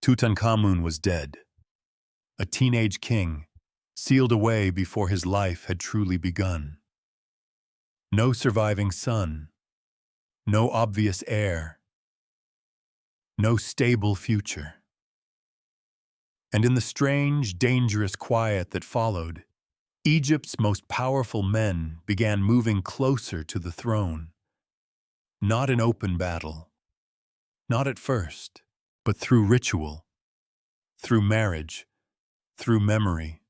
Tutankhamun was dead, a teenage king, sealed away before his life had truly begun. No surviving son, no obvious heir, no stable future. And in the strange, dangerous quiet that followed, Egypt's most powerful men began moving closer to the throne. Not in open battle, not at first, but through ritual, through marriage, through memory,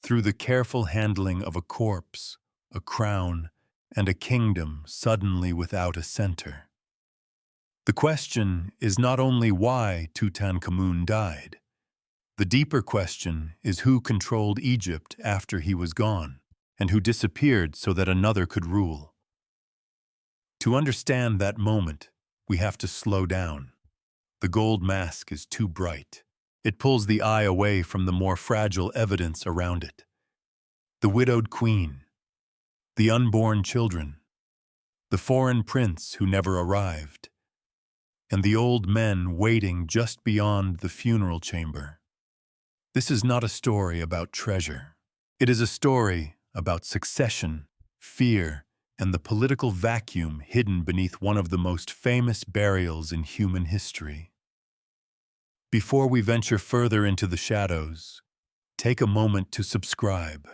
through the careful handling of a corpse, a crown, and a kingdom suddenly without a center. The question is not only why Tutankhamun died. The deeper question is who controlled Egypt after he was gone, and who disappeared so that another could rule. To understand that moment, we have to slow down. The gold mask is too bright. It pulls the eye away from the more fragile evidence around it. The widowed queen, the unborn children, the foreign prince who never arrived, and the old men waiting just beyond the funeral chamber. This is not a story about treasure. It is a story about succession, fear, and the political vacuum hidden beneath one of the most famous burials in human history. Before we venture further into the shadows, take a moment to subscribe,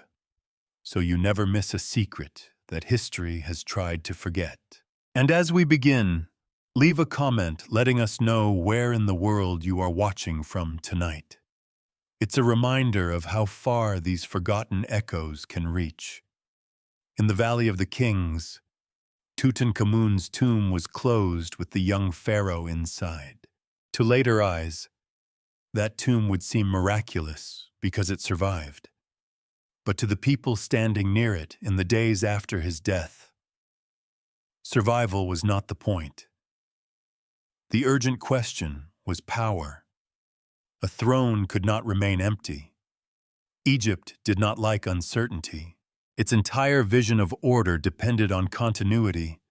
so you never miss a secret that history has tried to forget. And as we begin, leave a comment letting us know where in the world you are watching from tonight. It's a reminder of how far these forgotten echoes can reach. In the Valley of the Kings, Tutankhamun's tomb was closed with the young pharaoh inside. To later eyes, that tomb would seem miraculous because it survived. But to the people standing near it in the days after his death, survival was not the point. The urgent question was power. A throne could not remain empty. Egypt did not like uncertainty. Its entire vision of order depended on continuity.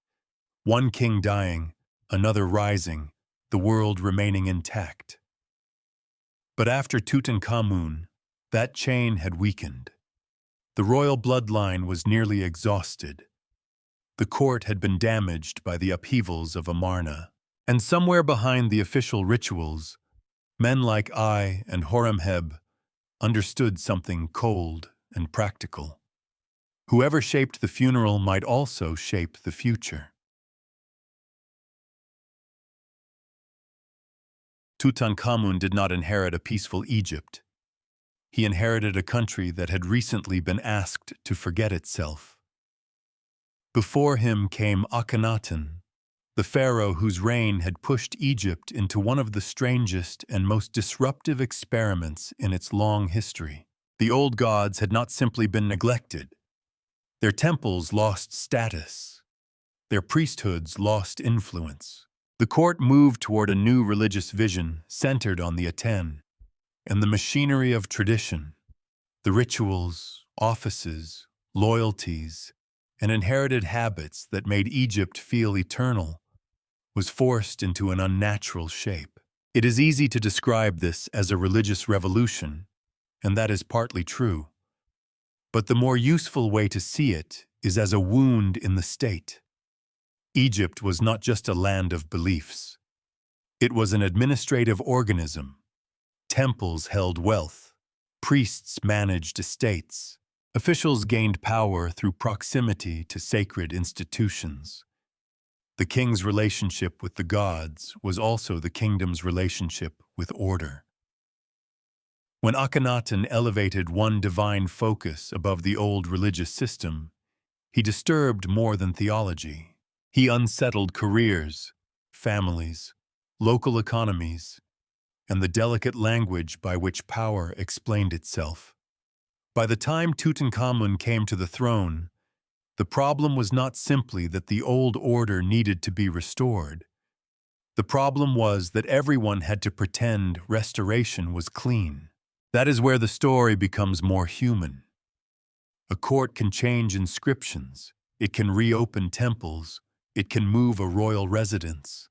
One king dying, another rising, the world remaining intact. But after Tutankhamun, that chain had weakened. The royal bloodline was nearly exhausted. The court had been damaged by the upheavals of Amarna. And somewhere behind the official rituals, men like I and Horemheb understood something cold and practical. Whoever shaped the funeral might also shape the future. Tutankhamun did not inherit a peaceful Egypt. He inherited a country that had recently been asked to forget itself. Before him came Akhenaten, the pharaoh whose reign had pushed Egypt into one of the strangest and most disruptive experiments in its long history. The old gods had not simply been neglected. Their temples lost status. Their priesthoods lost influence. The court moved toward a new religious vision centered on the Aten and the machinery of tradition, the rituals, offices, loyalties, and inherited habits that made Egypt feel eternal was forced into an unnatural shape. It is easy to describe this as a religious revolution, and that is partly true. But the more useful way to see it is as a wound in the state. Egypt was not just a land of beliefs. It was an administrative organism. Temples held wealth. Priests managed estates. Officials gained power through proximity to sacred institutions. The king's relationship with the gods was also the kingdom's relationship with order. When Akhenaten elevated one divine focus above the old religious system, he disturbed more than theology. He unsettled careers, families, local economies, and the delicate language by which power explained itself. By the time Tutankhamun came to the throne, the problem was not simply that the old order needed to be restored. The problem was that everyone had to pretend restoration was clean. That is where the story becomes more human. A court can change inscriptions, it can reopen temples, it can move a royal residence.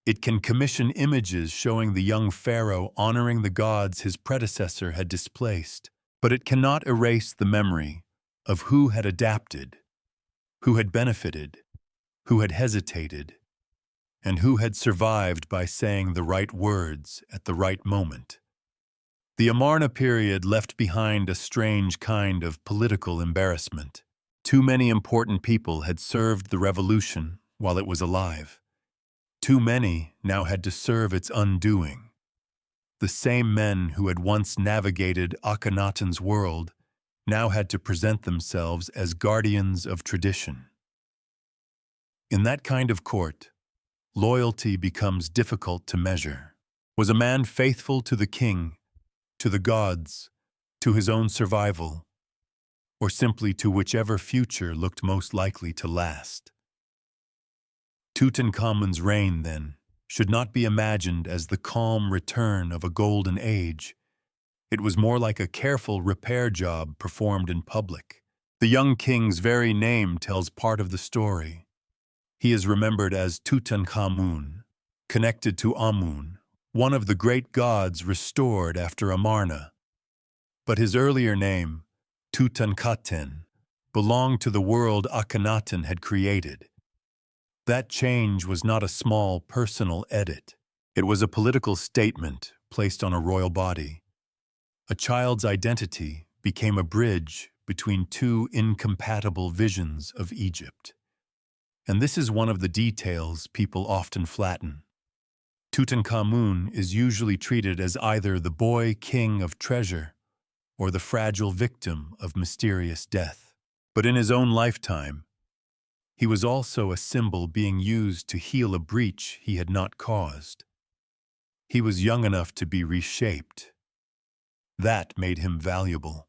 It can commission images showing the young pharaoh honoring the gods his predecessor had displaced, but it cannot erase the memory of who had adapted, who had benefited, who had hesitated, and who had survived by saying the right words at the right moment. The Amarna period left behind a strange kind of political embarrassment. Too many important people had served the revolution while it was alive. Too many now had to serve its undoing. The same men who had once navigated Akhenaten's world now had to present themselves as guardians of tradition. In that kind of court, loyalty becomes difficult to measure. Was a man faithful to the king, to the gods, to his own survival, or simply to whichever future looked most likely to last? Tutankhamun's reign, then, should not be imagined as the calm return of a golden age. It was more like a careful repair job performed in public. The young king's very name tells part of the story. He is remembered as Tutankhamun, connected to Amun, one of the great gods restored after Amarna. But his earlier name, Tutankhaten, belonged to the world Akhenaten had created. That change was not a small personal edit. It was a political statement placed on a royal body. A child's identity became a bridge between two incompatible visions of Egypt. And this is one of the details people often flatten. Tutankhamun is usually treated as either the boy king of treasure or the fragile victim of mysterious death. But in his own lifetime, he was also a symbol being used to heal a breach he had not caused. He was young enough to be reshaped. That made him valuable.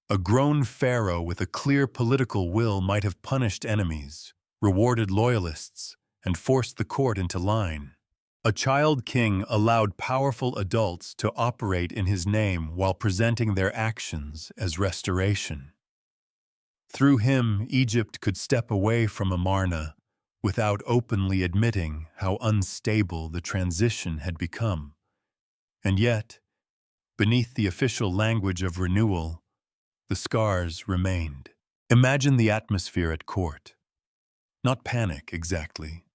A grown pharaoh with a clear political will might have punished enemies, rewarded loyalists, and forced the court into line. A child king allowed powerful adults to operate in his name while presenting their actions as restoration. Through him, Egypt could step away from Amarna without openly admitting how unstable the transition had become. And yet, beneath the official language of renewal, the scars remained. Imagine the atmosphere at court. Not panic, exactly.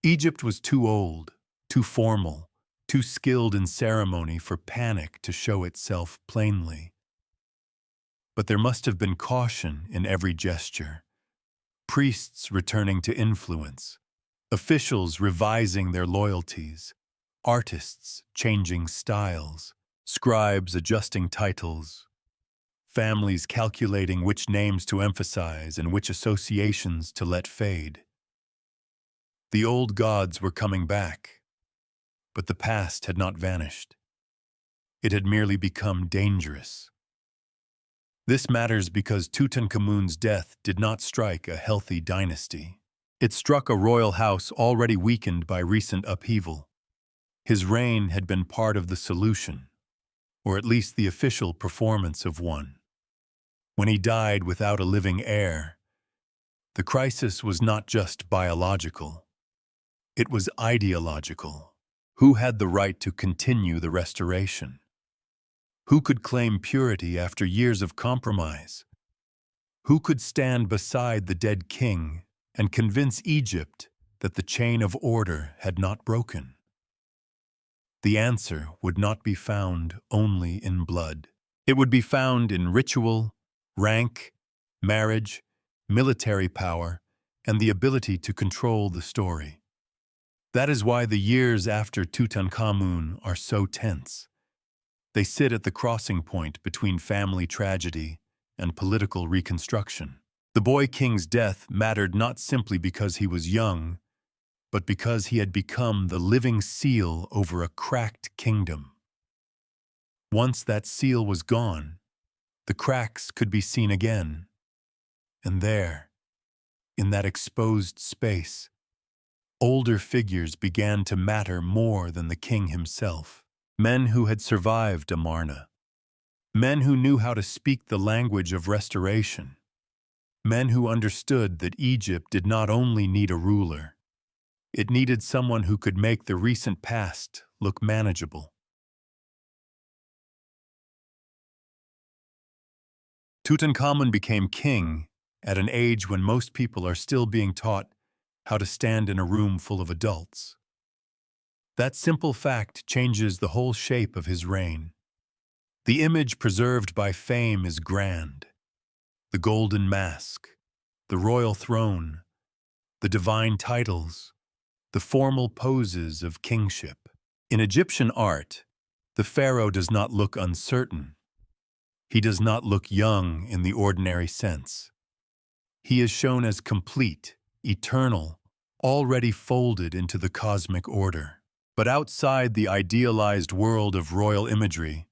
Egypt was too old, too formal, too skilled in ceremony for panic to show itself plainly. But there must have been caution in every gesture. Priests returning to influence, officials revising their loyalties, artists changing styles, scribes adjusting titles, families calculating which names to emphasize and which associations to let fade. The old gods were coming back, but the past had not vanished. It had merely become dangerous. This matters because Tutankhamun's death did not strike a healthy dynasty. It struck a royal house already weakened by recent upheaval. His reign had been part of the solution, or at least the official performance of one. When he died without a living heir, the crisis was not just biological. It was ideological. Who had the right to continue the restoration? Who could claim purity after years of compromise? Who could stand beside the dead king and convince Egypt that the chain of order had not broken? The answer would not be found only in blood. It would be found in ritual, rank, marriage, military power, and the ability to control the story. That is why the years after Tutankhamun are so tense. They sit at the crossing point between family tragedy and political reconstruction. The boy king's death mattered not simply because he was young, but because he had become the living seal over a cracked kingdom. Once that seal was gone, the cracks could be seen again. And there, in that exposed space, older figures began to matter more than the king himself. Men who had survived Amarna. Men who knew how to speak the language of restoration. Men who understood that Egypt did not only need a ruler, It needed someone who could make the recent past look manageable. Tutankhamun became king at an age when most people are still being taught how to stand in a room full of adults. That simple fact changes the whole shape of his reign. The image preserved by fame is grand. The golden mask, the royal throne, the divine titles, the formal poses of kingship. In Egyptian art, the pharaoh does not look uncertain. He does not look young in the ordinary sense. He is shown as complete, eternal, already folded into the cosmic order. But outside the idealized world of royal imagery,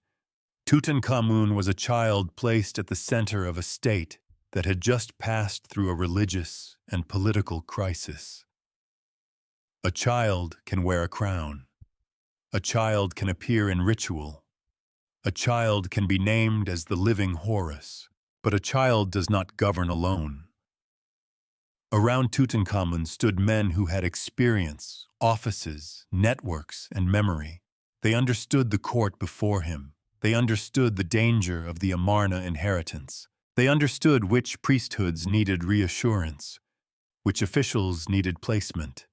Tutankhamun was a child placed at the center of a state that had just passed through a religious and political crisis. A child can wear a crown. A child can appear in ritual. A child can be named as the living Horus, but a child does not govern alone. Around Tutankhamun stood men who had experience, offices, networks, and memory. They understood the court before him. They understood the danger of the Amarna inheritance. They understood which priesthoods needed reassurance, which officials needed placement,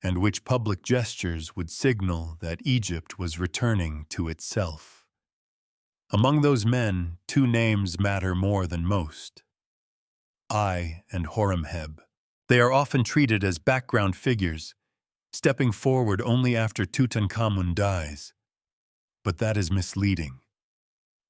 and which public gestures would signal that Egypt was returning to itself. Among those men, two names matter more than most: I and Horemheb. They are often treated as background figures, stepping forward only after Tutankhamun dies. But that is misleading.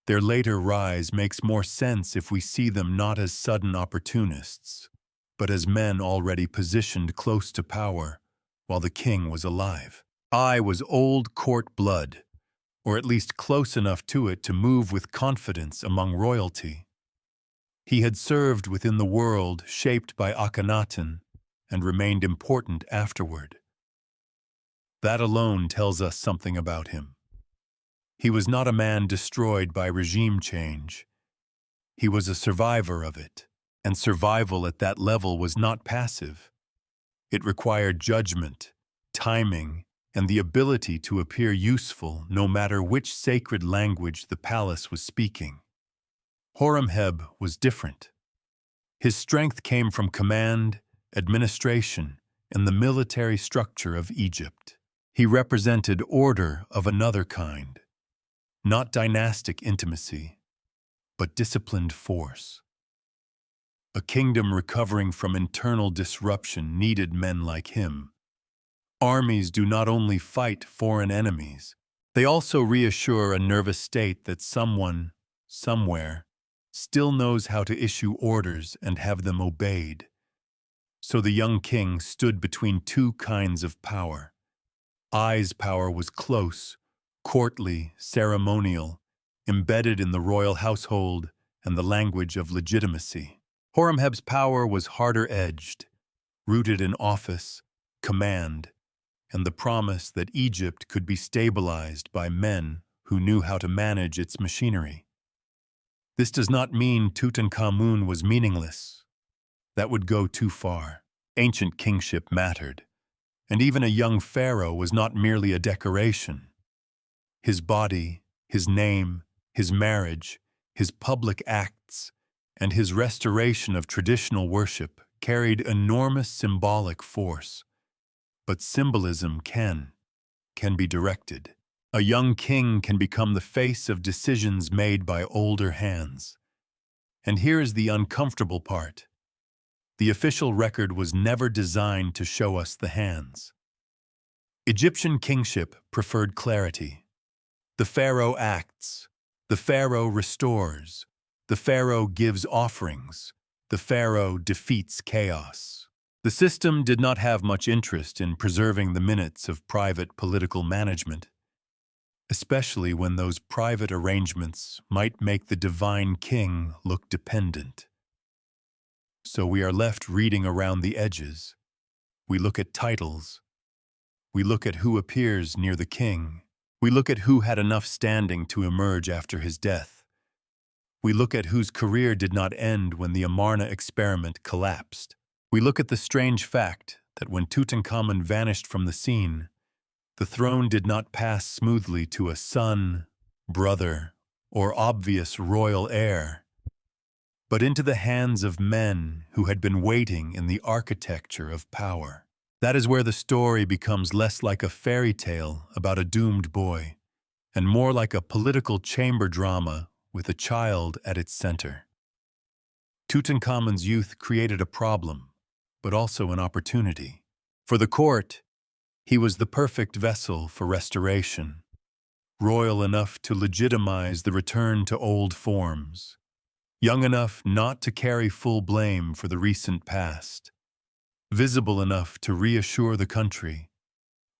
Their later rise makes more sense if we see them not as sudden opportunists, but as men already positioned close to power while the king was alive. I was old court blood, or at least close enough to it to move with confidence among royalty. He had served within the world shaped by Akhenaten and remained important afterward. That alone tells us something about him. He was not a man destroyed by regime change. He was a survivor of it, and survival at that level was not passive. It required judgment, timing, and the ability to appear useful no matter which sacred language the palace was speaking. Horemheb was different. His strength came from command, administration, and the military structure of Egypt. He represented order of another kind, not dynastic intimacy, but disciplined force. A kingdom recovering from internal disruption needed men like him. Armies do not only fight foreign enemies, they also reassure a nervous state that someone, somewhere, still knows how to issue orders and have them obeyed. So the young king stood between two kinds of power. I's power was close, courtly, ceremonial, embedded in the royal household and the language of legitimacy. Horemheb's power was harder-edged, rooted in office, command, and the promise that Egypt could be stabilized by men who knew how to manage its machinery. This does not mean Tutankhamun was meaningless. That would go too far. Ancient kingship mattered, and even a young pharaoh was not merely a decoration. His body, his name, his marriage, his public acts, and his restoration of traditional worship carried enormous symbolic force. But symbolism can be directed. A young king can become the face of decisions made by older hands. And here is the uncomfortable part. The official record was never designed to show us the hands. Egyptian kingship preferred clarity. The pharaoh acts. The pharaoh restores. The pharaoh gives offerings. The pharaoh defeats chaos. The system did not have much interest in preserving the minutes of private political management, especially when those private arrangements might make the divine king look dependent. So we are left reading around the edges. We look at titles. We look at who appears near the king. We look at who had enough standing to emerge after his death. We look at whose career did not end when the Amarna experiment collapsed. We look at the strange fact that when Tutankhamun vanished from the scene, the throne did not pass smoothly to a son, brother, or obvious royal heir, but into the hands of men who had been waiting in the architecture of power. That is where the story becomes less like a fairy tale about a doomed boy, and more like a political chamber drama with a child at its center. Tutankhamun's youth created a problem, but also an opportunity. For the court, he was the perfect vessel for restoration, royal enough to legitimize the return to old forms, young enough not to carry full blame for the recent past, visible enough to reassure the country,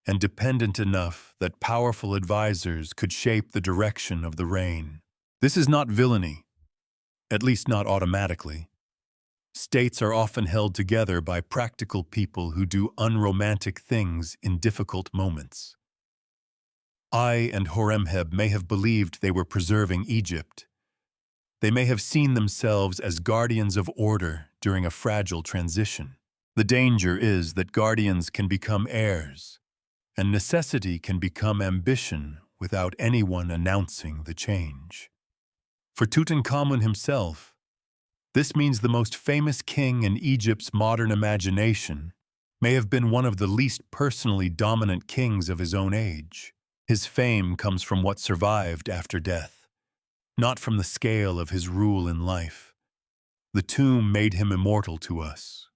and dependent enough that powerful advisors could shape the direction of the reign. This is not villainy, at least not automatically. States are often held together by practical people who do unromantic things in difficult moments. I and Horemheb may have believed they were preserving Egypt. They may have seen themselves as guardians of order during a fragile transition. The danger is that guardians can become heirs, and necessity can become ambition without anyone announcing the change. For Tutankhamun himself, this means the most famous king in Egypt's modern imagination may have been one of the least personally dominant kings of his own age. His fame comes from what survived after death, not from the scale of his rule in life. The tomb made him immortal to us.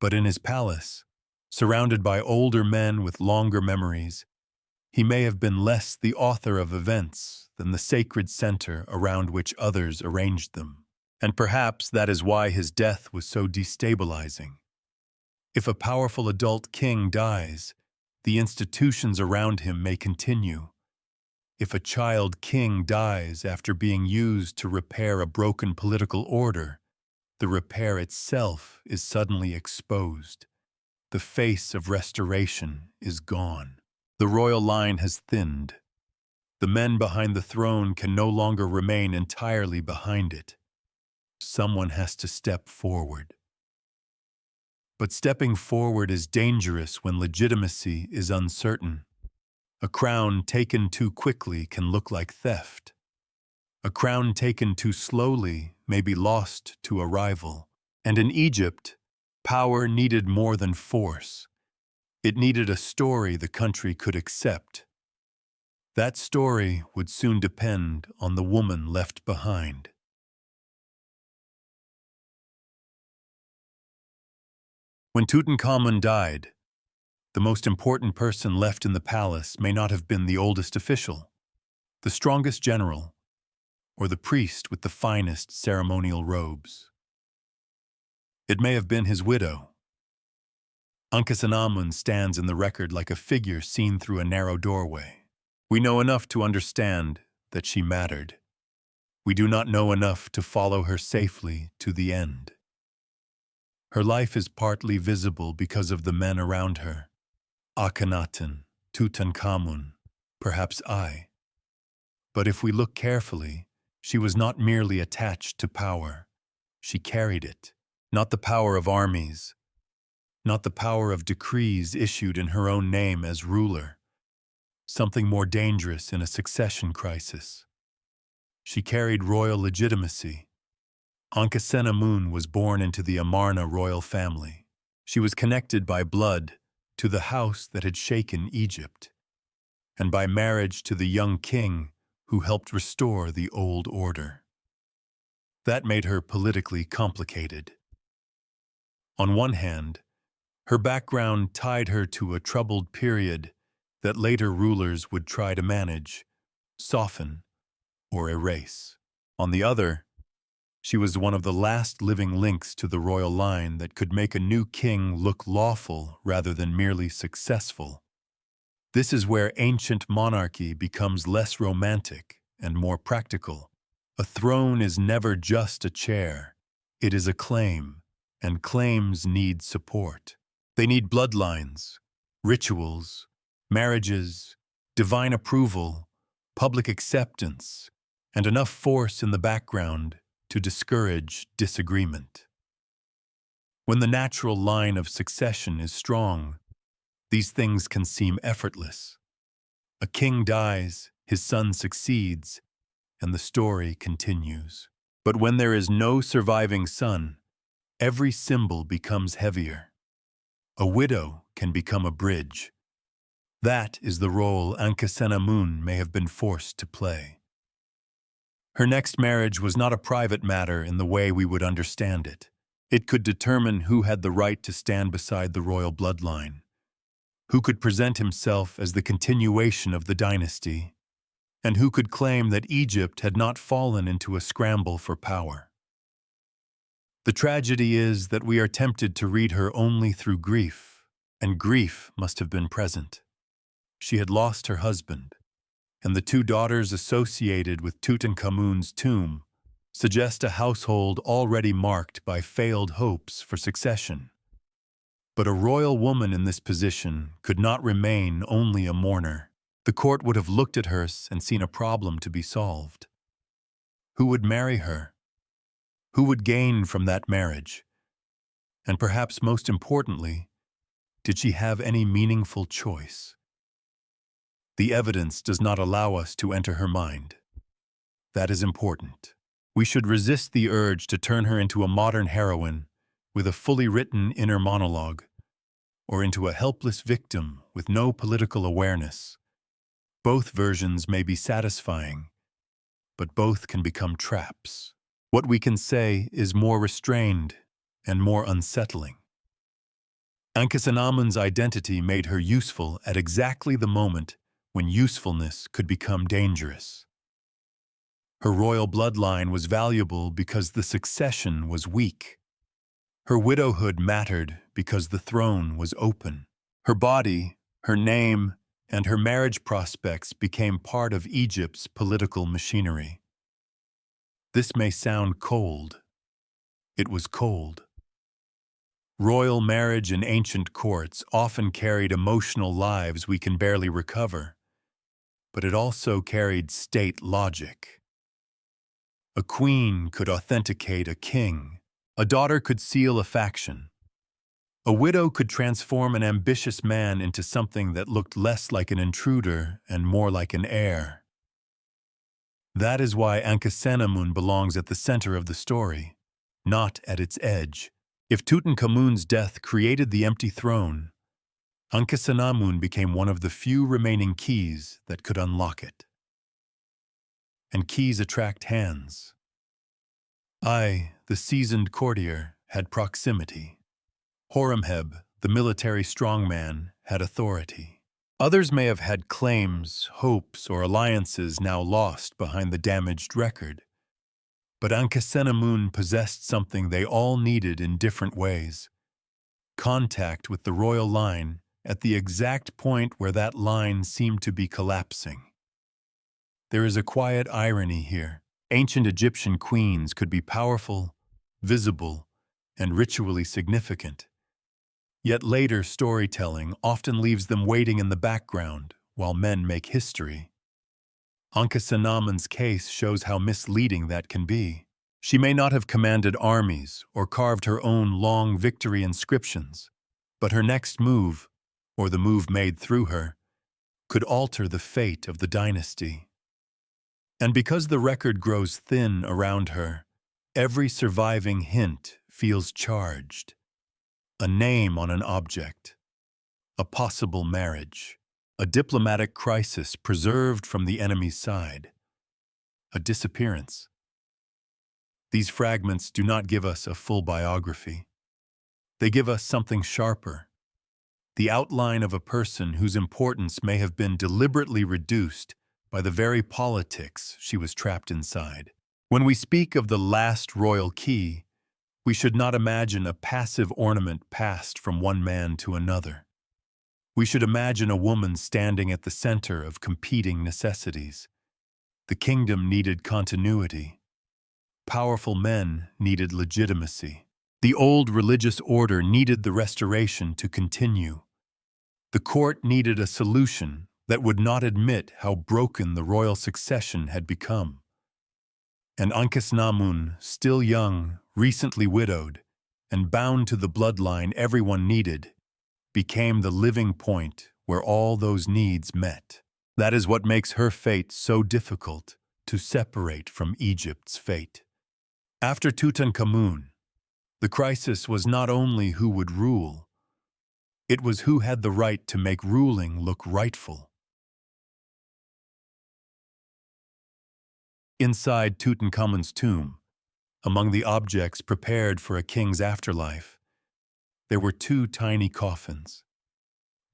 But in his palace, surrounded by older men with longer memories, he may have been less the author of events than the sacred center around which others arranged them. And perhaps that is why his death was so destabilizing. If a powerful adult king dies, the institutions around him may continue. If a child king dies after being used to repair a broken political order, the repair itself is suddenly exposed. The face of restoration is gone. The royal line has thinned. The men behind the throne can no longer remain entirely behind it. Someone has to step forward. But stepping forward is dangerous when legitimacy is uncertain. A crown taken too quickly can look like theft. A crown taken too slowly may be lost to a rival. And in Egypt, power needed more than force. It needed a story the country could accept. That story would soon depend on the woman left behind. When Tutankhamun died, the most important person left in the palace may not have been the oldest official, the strongest general, or the priest with the finest ceremonial robes. It may have been his widow. Ankhesenamun stands in the record like a figure seen through a narrow doorway. We know enough to understand that she mattered. We do not know enough to follow her safely to the end. Her life is partly visible because of the men around her. Akhenaten, Tutankhamun, perhaps I. But if we look carefully, she was not merely attached to power. She carried it. Not the power of armies, not the power of decrees issued in her own name as ruler. Something more dangerous in a succession crisis. She carried royal legitimacy. Ankhesenamun was born into the Amarna royal family. She was connected by blood to the house that had shaken Egypt, and by marriage to the young king who helped restore the old order. That made her politically complicated. On one hand, her background tied her to a troubled period that later rulers would try to manage, soften, or erase. On the other, she was one of the last living links to the royal line that could make a new king look lawful rather than merely successful. This is where ancient monarchy becomes less romantic and more practical. A throne is never just a chair. It is a claim, and claims need support. They need bloodlines, rituals, marriages, divine approval, public acceptance, and enough force in the background to discourage disagreement. When the natural line of succession is strong, these things can seem effortless. A king dies, his son succeeds, and the story continues. But when there is no surviving son, every symbol becomes heavier. A widow can become a bridge. That is the role Ankhesenamun may have been forced to play. Her next marriage was not a private matter in the way we would understand it. It could determine who had the right to stand beside the royal bloodline, who could present himself as the continuation of the dynasty, and who could claim that Egypt had not fallen into a scramble for power. The tragedy is that we are tempted to read her only through grief, and grief must have been present. She had lost her husband, and the two daughters associated with Tutankhamun's tomb suggest a household already marked by failed hopes for succession. But a royal woman in this position could not remain only a mourner. The court would have looked at her and seen a problem to be solved. Who would marry her? Who would gain from that marriage? And perhaps most importantly, did she have any meaningful choice? The evidence does not allow us to enter her mind. That is important. We should resist the urge to turn her into a modern heroine with a fully written inner monologue, or into a helpless victim with no political awareness. Both versions may be satisfying, but both can become traps. What we can say is more restrained and more unsettling. Ankhesenamun's identity made her useful at exactly the moment when usefulness could become dangerous. Her royal bloodline was valuable because the succession was weak. Her widowhood mattered because the throne was open. Her body, her name, and her marriage prospects became part of Egypt's political machinery. This may sound cold. It was cold. Royal marriage in ancient courts often carried emotional lives we can barely recover, but it also carried state logic. A queen could authenticate a king. A daughter could seal a faction. A widow could transform an ambitious man into something that looked less like an intruder and more like an heir. That is why Ankhesenamun belongs at the center of the story, not at its edge. If Tutankhamun's death created the empty throne, Ankhesenamun became one of the few remaining keys that could unlock it. And keys attract hands. I, the seasoned courtier, had proximity. Horemheb, the military strongman, had authority. Others may have had claims, hopes, or alliances now lost behind the damaged record. But Ankhesenamun possessed something they all needed in different ways: contact with the royal line at the exact point where that line seemed to be collapsing. There is a quiet irony here. Ancient Egyptian queens could be powerful, visible, and ritually significant. Yet later storytelling often leaves them waiting in the background while men make history. Ankhesenamun's case shows how misleading that can be. She may not have commanded armies or carved her own long victory inscriptions, but her next move, or the move made through her, could alter the fate of the dynasty. And because the record grows thin around her, every surviving hint feels charged. A name on an object, a possible marriage, a diplomatic crisis preserved from the enemy's side, a disappearance. These fragments do not give us a full biography. They give us something sharper, the outline of a person whose importance may have been deliberately reduced by the very politics she was trapped inside. When we speak of the last royal key, we should not imagine a passive ornament passed from one man to another. We should imagine a woman standing at the center of competing necessities. The kingdom needed continuity. Powerful men needed legitimacy. The old religious order needed the restoration to continue. The court needed a solution that would not admit how broken the royal succession had become. And Ankhesenamun, still young, recently widowed, and bound to the bloodline everyone needed, became the living point where all those needs met. That is what makes her fate so difficult to separate from Egypt's fate. After Tutankhamun, the crisis was not only who would rule, it was who had the right to make ruling look rightful. Inside Tutankhamun's tomb, among the objects prepared for a king's afterlife, there were two tiny coffins.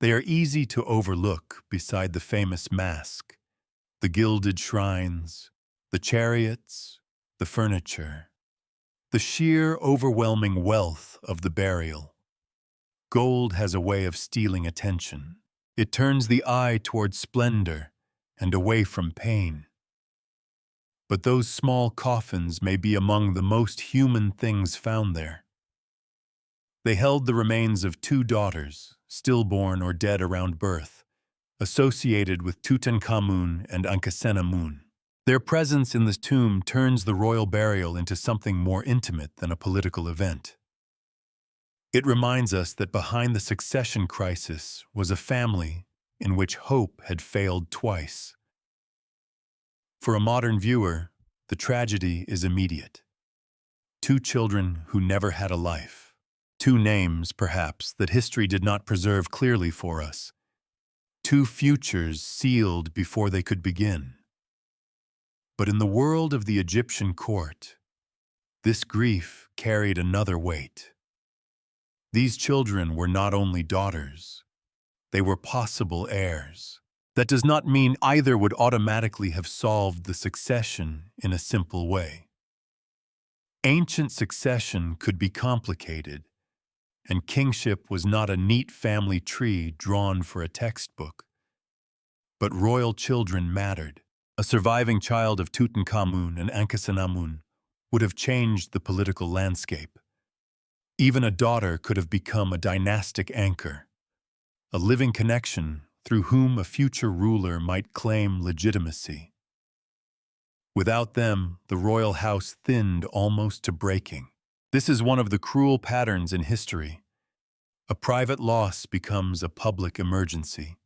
They are easy to overlook beside the famous mask, the gilded shrines, the chariots, the furniture, the sheer overwhelming wealth of the burial. Gold has a way of stealing attention. It turns the eye toward splendor and away from pain. But those small coffins may be among the most human things found there. They held the remains of two daughters, stillborn or dead around birth, associated with Tutankhamun and Ankhesenamun. Their presence in the tomb turns the royal burial into something more intimate than a political event. It reminds us that behind the succession crisis was a family in which hope had failed twice. For a modern viewer, the tragedy is immediate. Two children who never had a life. Two names, perhaps, that history did not preserve clearly for us. Two futures sealed before they could begin. But in the world of the Egyptian court, this grief carried another weight. These children were not only daughters, they were possible heirs. That does not mean either would automatically have solved the succession in a simple way. Ancient succession could be complicated, and kingship was not a neat family tree drawn for a textbook. But royal children mattered. A surviving child of Tutankhamun and Ankhesenamun would have changed the political landscape. Even a daughter could have become a dynastic anchor, a living connection through whom a future ruler might claim legitimacy. Without them, the royal house thinned almost to breaking. This is one of the cruel patterns in history. A private loss becomes a public emergency.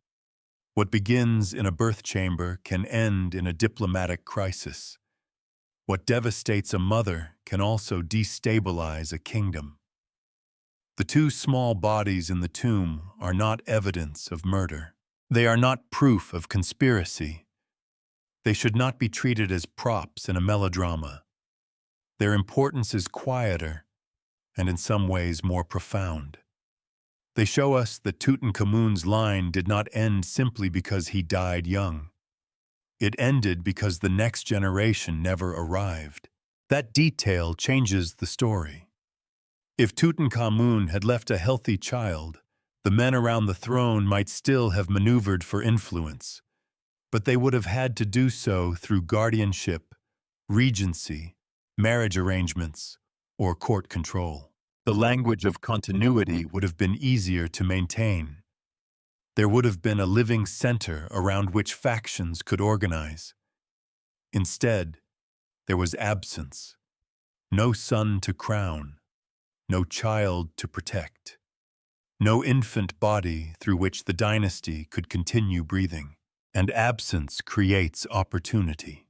What begins in a birth chamber can end in a diplomatic crisis. What devastates a mother can also destabilize a kingdom. The two small bodies in the tomb are not evidence of murder. They are not proof of conspiracy. They should not be treated as props in a melodrama. Their importance is quieter and in some ways more profound. They show us that Tutankhamun's line did not end simply because he died young. It ended because the next generation never arrived. That detail changes the story. If Tutankhamun had left a healthy child, the men around the throne might still have maneuvered for influence, but they would have had to do so through guardianship, regency, marriage arrangements, or court control. The language of continuity would have been easier to maintain. There would have been a living center around which factions could organize. Instead, there was absence. No son to crown, no child to protect, no infant body through which the dynasty could continue breathing. And absence creates opportunity.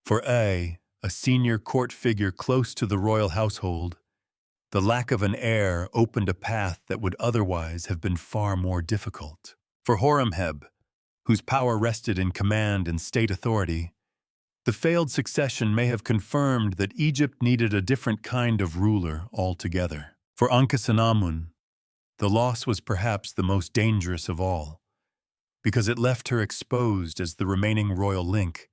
For a senior court figure close to the royal household, the lack of an heir opened a path that would otherwise have been far more difficult. For Horemheb, whose power rested in command and state authority, the failed succession may have confirmed that Egypt needed a different kind of ruler altogether. For Ankhesenamun, the loss was perhaps the most dangerous of all, because it left her exposed as the remaining royal link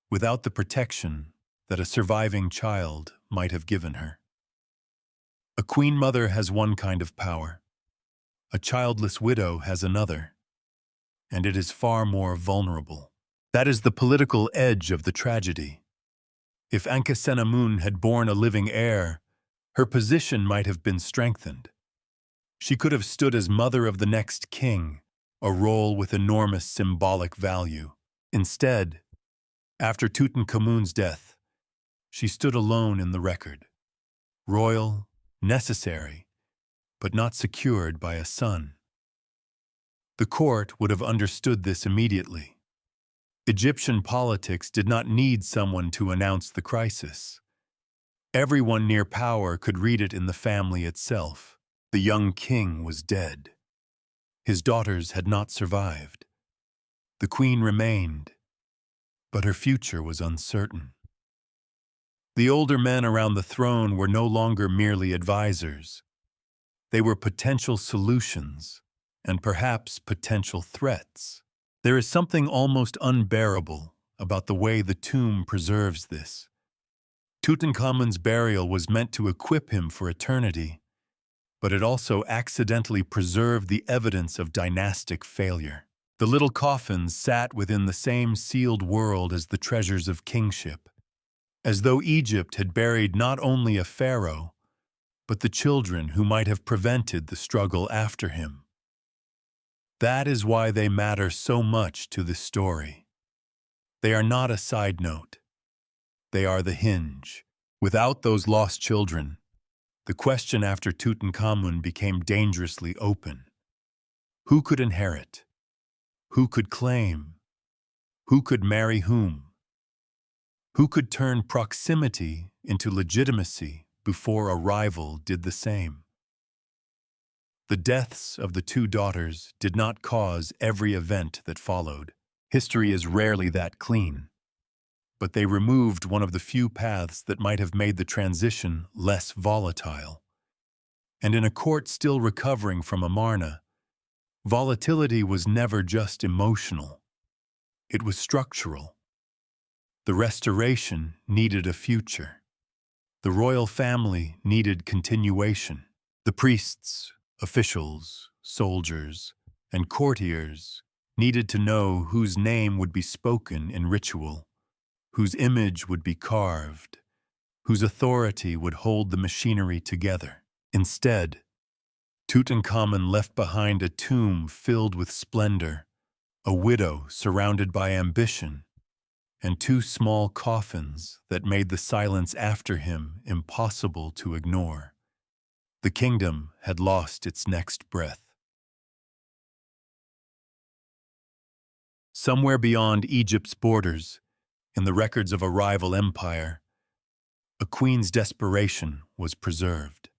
without the protection that a surviving child might have given her. A queen mother has one kind of power. A childless widow has another, and it is far more vulnerable. That is the political edge of the tragedy. If Ankhesenamun had borne a living heir, her position might have been strengthened. She could have stood as mother of the next king, a role with enormous symbolic value. Instead, after Tutankhamun's death, she stood alone in the record, royal necessary, but not secured by a son. The court would have understood this immediately. Egyptian politics did not need someone to announce the crisis. Everyone near power could read it in the family itself. The young king was dead. His daughters had not survived. The queen remained, but her future was uncertain. The older men around the throne were no longer merely advisors. They were potential solutions, and perhaps potential threats. There is something almost unbearable about the way the tomb preserves this. Tutankhamun's burial was meant to equip him for eternity, but it also accidentally preserved the evidence of dynastic failure. The little coffins sat within the same sealed world as the treasures of kingship, as though Egypt had buried not only a pharaoh, but the children who might have prevented the struggle after him. That is why they matter so much to this story. They are not a side note. They are the hinge. Without those lost children, the question after Tutankhamun became dangerously open. Who could inherit? Who could claim? Who could marry whom? Who could turn proximity into legitimacy before a rival did the same? The deaths of the two daughters did not cause every event that followed. History is rarely that clean. But they removed one of the few paths that might have made the transition less volatile. And in a court still recovering from Amarna, volatility was never just emotional. It was structural. The restoration needed a future. The royal family needed continuation. The priests, officials, soldiers, and courtiers needed to know whose name would be spoken in ritual, whose image would be carved, whose authority would hold the machinery together. Instead, Tutankhamun left behind a tomb filled with splendor, a widow surrounded by ambition, and two small coffins that made the silence after him impossible to ignore. The kingdom had lost its next breath. Somewhere beyond Egypt's borders, in the records of a rival empire, a queen's desperation was preserved.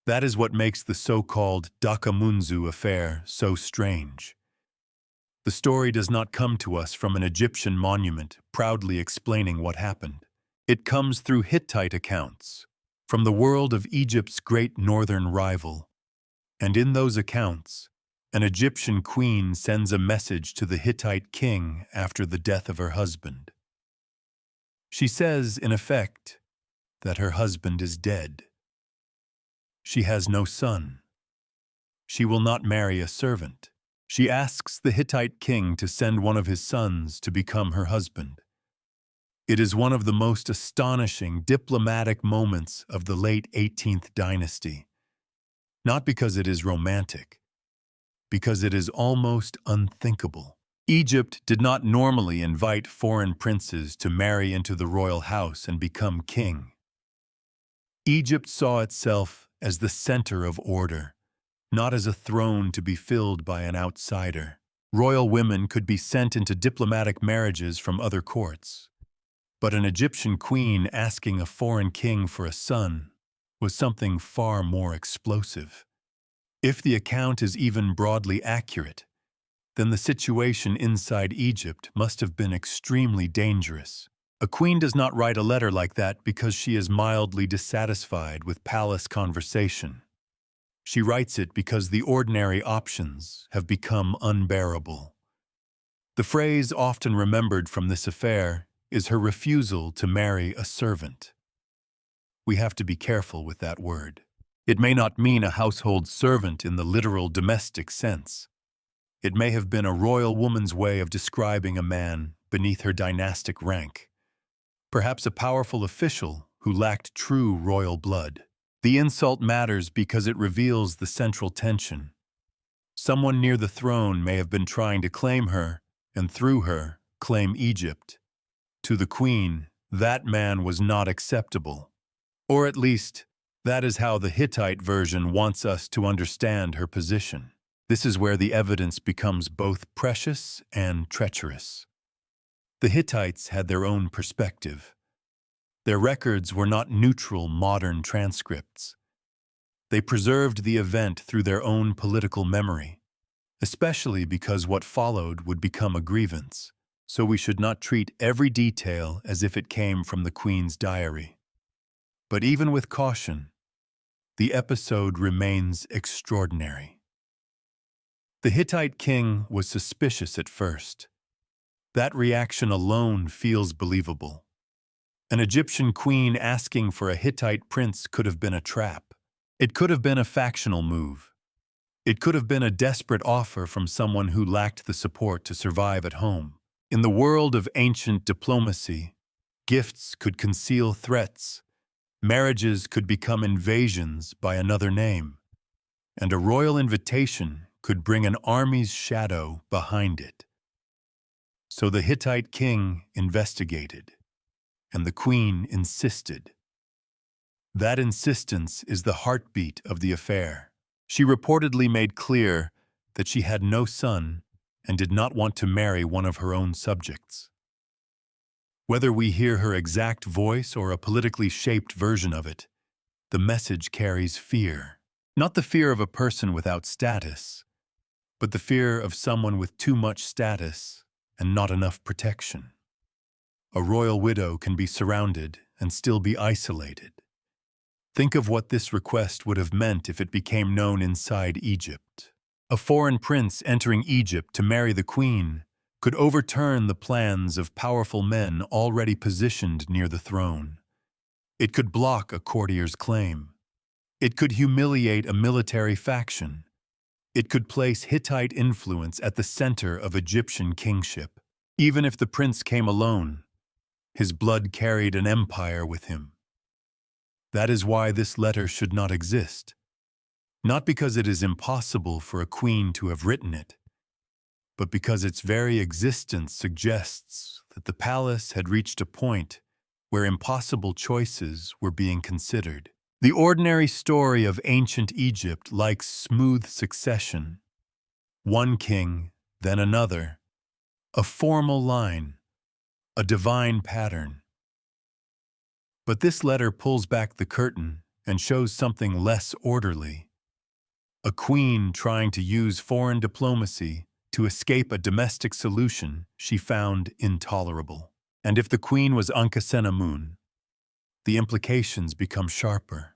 That is what makes the so-called Dakamunzu affair so strange. The story does not come to us from an Egyptian monument proudly explaining what happened. It comes through Hittite accounts, from the world of Egypt's great northern rival. And in those accounts, an Egyptian queen sends a message to the Hittite king after the death of her husband. She says, in effect, that her husband is dead. She has no son. She will not marry a servant. She asks the Hittite king to send one of his sons to become her husband. It is one of the most astonishing diplomatic moments of the late 18th dynasty. Not because it is romantic, because it is almost unthinkable. Egypt did not normally invite foreign princes to marry into the royal house and become king. Egypt saw itself as the center of order, not as a throne to be filled by an outsider. Royal women could be sent into diplomatic marriages from other courts, but an Egyptian queen asking a foreign king for a son was something far more explosive. If the account is even broadly accurate, then the situation inside Egypt must have been extremely dangerous. A queen does not write a letter like that because she is mildly dissatisfied with palace conversation. She writes it because the ordinary options have become unbearable. The phrase often remembered from this affair is her refusal to marry a servant. We have to be careful with that word. It may not mean a household servant in the literal domestic sense. It may have been a royal woman's way of describing a man beneath her dynastic rank, perhaps a powerful official who lacked true royal blood. The insult matters because it reveals the central tension. Someone near the throne may have been trying to claim her, and through her, claim Egypt. To the queen, that man was not acceptable. Or at least, That is how the Hittite version wants us to understand her position. This is where the evidence becomes both precious and treacherous. The Hittites had their own perspective. Their records were not neutral modern transcripts. They preserved the event through their own political memory, especially because what followed would become a grievance, so we should not treat every detail as if it came from the Queen's diary. But even with caution, the episode remains extraordinary. The Hittite king was suspicious at first. That reaction alone feels believable. An Egyptian queen asking for a Hittite prince could have been a trap. It could have been a factional move. It could have been a desperate offer from someone who lacked the support to survive at home. In the world of ancient diplomacy, gifts could conceal threats, marriages could become invasions by another name, and a royal invitation could bring an army's shadow behind it. So the Hittite king investigated, and the queen insisted. That insistence is the heartbeat of the affair. She reportedly made clear that she had no son and did not want to marry one of her own subjects. Whether we hear her exact voice or a politically shaped version of it, the message carries fear. Not the fear of a person without status, but the fear of someone with too much status and not enough protection. A royal widow can be surrounded and still be isolated. Think of what this request would have meant if it became known inside Egypt. A foreign prince entering Egypt to marry the queen could overturn the plans of powerful men already positioned near the throne. It could block a courtier's claim. It could humiliate a military faction. It could place Hittite influence at the center of Egyptian kingship. Even if the prince came alone, his blood carried an empire with him. That is why this letter should not exist. Not because it is impossible for a queen to have written it, but because its very existence suggests that the palace had reached a point where impossible choices were being considered. The ordinary story of ancient Egypt likes smooth succession. One king, then another, a formal line, a divine pattern. But this letter pulls back the curtain and shows something less orderly. A queen trying to use foreign diplomacy to escape a domestic solution she found intolerable. And if the queen was Ankhesenamun, the implications become sharper.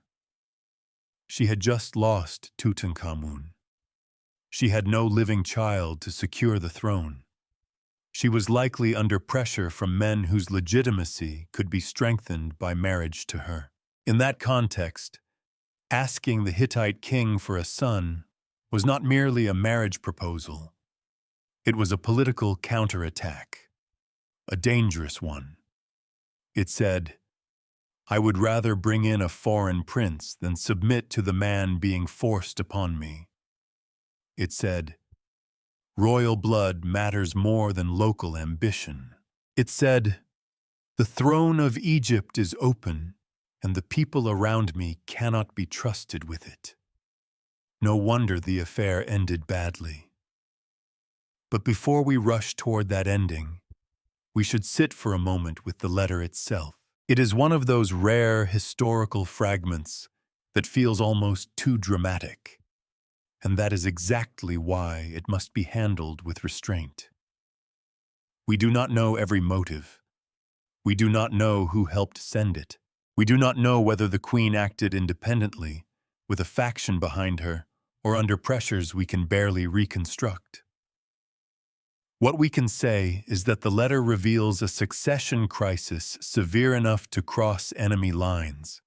She had just lost Tutankhamun. She had no living child to secure the throne. She was likely under pressure from men whose legitimacy could be strengthened by marriage to her. In that context, asking the Hittite king for a son was not merely a marriage proposal. It was a political counterattack, a dangerous one. It said, "I would rather bring in a foreign prince than submit to the man being forced upon me." It said, "Royal blood matters more than local ambition." It said, "The throne of Egypt is open, and the people around me cannot be trusted with it." No wonder the affair ended badly. But before we rush toward that ending, we should sit for a moment with the letter itself. It is one of those rare historical fragments that feels almost too dramatic. And that is exactly why it must be handled with restraint. We do not know every motive. We do not know who helped send it. We do not know whether the queen acted independently, with a faction behind her, or under pressures we can barely reconstruct. What we can say is that the letter reveals a succession crisis severe enough to cross enemy lines.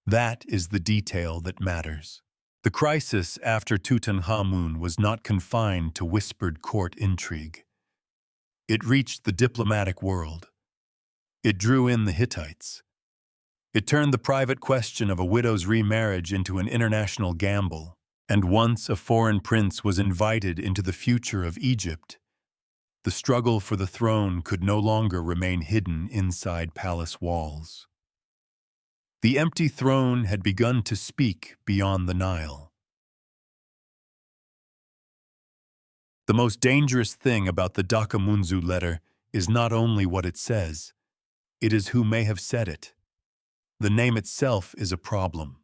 That is the detail that matters. The crisis after Tutankhamun was not confined to whispered court intrigue. It reached the diplomatic world. It drew in the Hittites. It turned the private question of a widow's remarriage into an international gamble, and once a foreign prince was invited into the future of Egypt, the struggle for the throne could no longer remain hidden inside palace walls. The empty throne had begun to speak beyond the Nile. The most dangerous thing about the Dakamunzu letter is not only what it says, it is who may have said it. The name itself is a problem.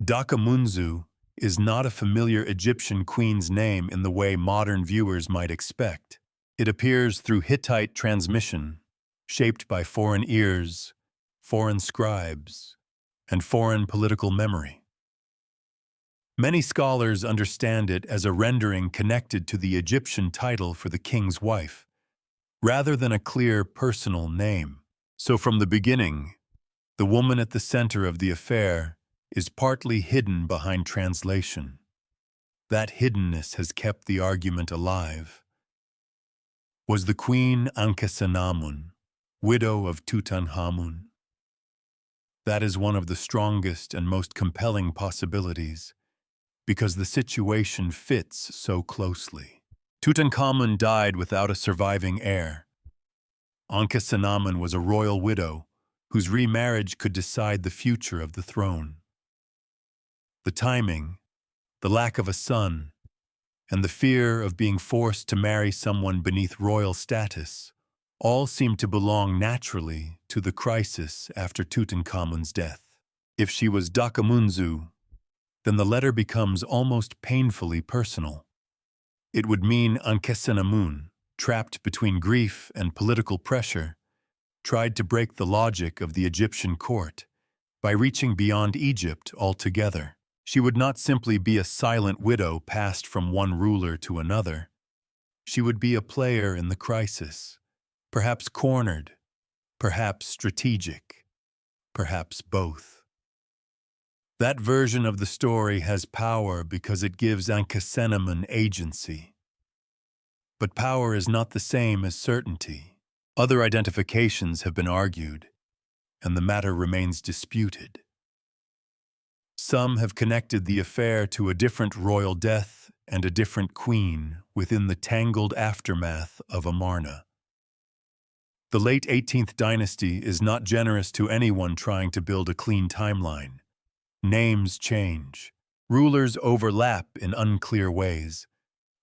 Dakamunzu is not a familiar Egyptian queen's name in the way modern viewers might expect. It appears through Hittite transmission, shaped by foreign ears, foreign scribes, and foreign political memory. Many scholars understand it as a rendering connected to the Egyptian title for the king's wife, rather than a clear personal name. So from the beginning, the woman at the center of the affair is partly hidden behind translation. That hiddenness has kept the argument alive. Was the queen Ankhesenamun, widow of Tutankhamun? That is one of the strongest and most compelling possibilities, because the situation fits so closely. Tutankhamun died without a surviving heir. Ankhesenamun was a royal widow whose remarriage could decide the future of the throne. The timing, the lack of a son, and the fear of being forced to marry someone beneath royal status all seem to belong naturally to the crisis after Tutankhamun's death. If she was Dakamunzu, then the letter becomes almost painfully personal. It would mean Ankhesenamun, trapped between grief and political pressure, tried to break the logic of the Egyptian court by reaching beyond Egypt altogether. She would not simply be a silent widow passed from one ruler to another. She would be a player in the crisis, perhaps cornered, perhaps strategic, perhaps both. That version of the story has power because it gives Ankhesenamun agency. But power is not the same as certainty. Other identifications have been argued, and the matter remains disputed. Some have connected the affair to a different royal death and a different queen within the tangled aftermath of Amarna. The late 18th dynasty is not generous to anyone trying to build a clean timeline. Names change. Rulers overlap in unclear ways.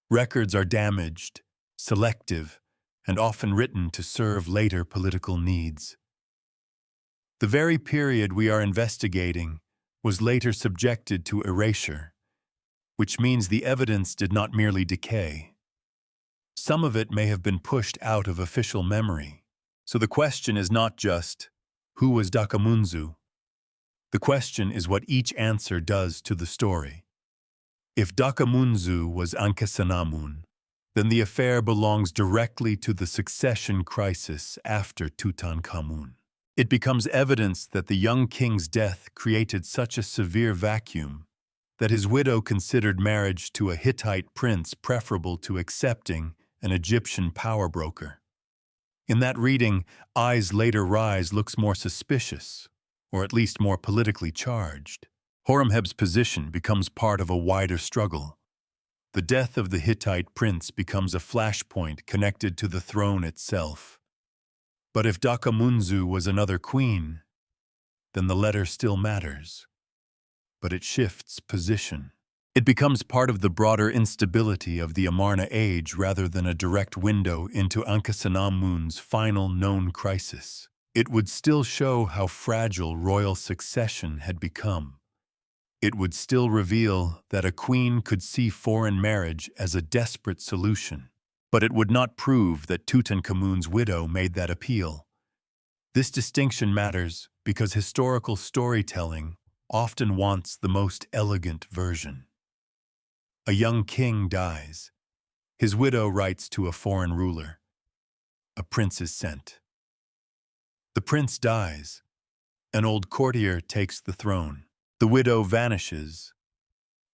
Records are damaged, selective, and often written to serve later political needs. The very period we are investigating was later subjected to erasure, which means the evidence did not merely decay. Some of it may have been pushed out of official memory. So the question is not just, who was Dakamunzu? The question is what each answer does to the story. If Dakamunzu was Ankhesenamun, then the affair belongs directly to the succession crisis after Tutankhamun. It becomes evidence that the young king's death created such a severe vacuum that his widow considered marriage to a Hittite prince preferable to accepting an Egyptian power broker. In that reading, Eyes Later Rise looks more suspicious, or at least more politically charged. Horemheb's position becomes part of a wider struggle. The death of the Hittite prince becomes a flashpoint connected to the throne itself. But if Dakamunzu was another queen, then the letter still matters. But it shifts position. It becomes part of the broader instability of the Amarna age rather than a direct window into Ankhesenamun's final known crisis. It would still show how fragile royal succession had become. It would still reveal that a queen could see foreign marriage as a desperate solution. But it would not prove that Tutankhamun's widow made that appeal. This distinction matters because historical storytelling often wants the most elegant version. A young king dies. His widow writes to a foreign ruler. A prince is sent. The prince dies. An old courtier takes the throne. The widow vanishes.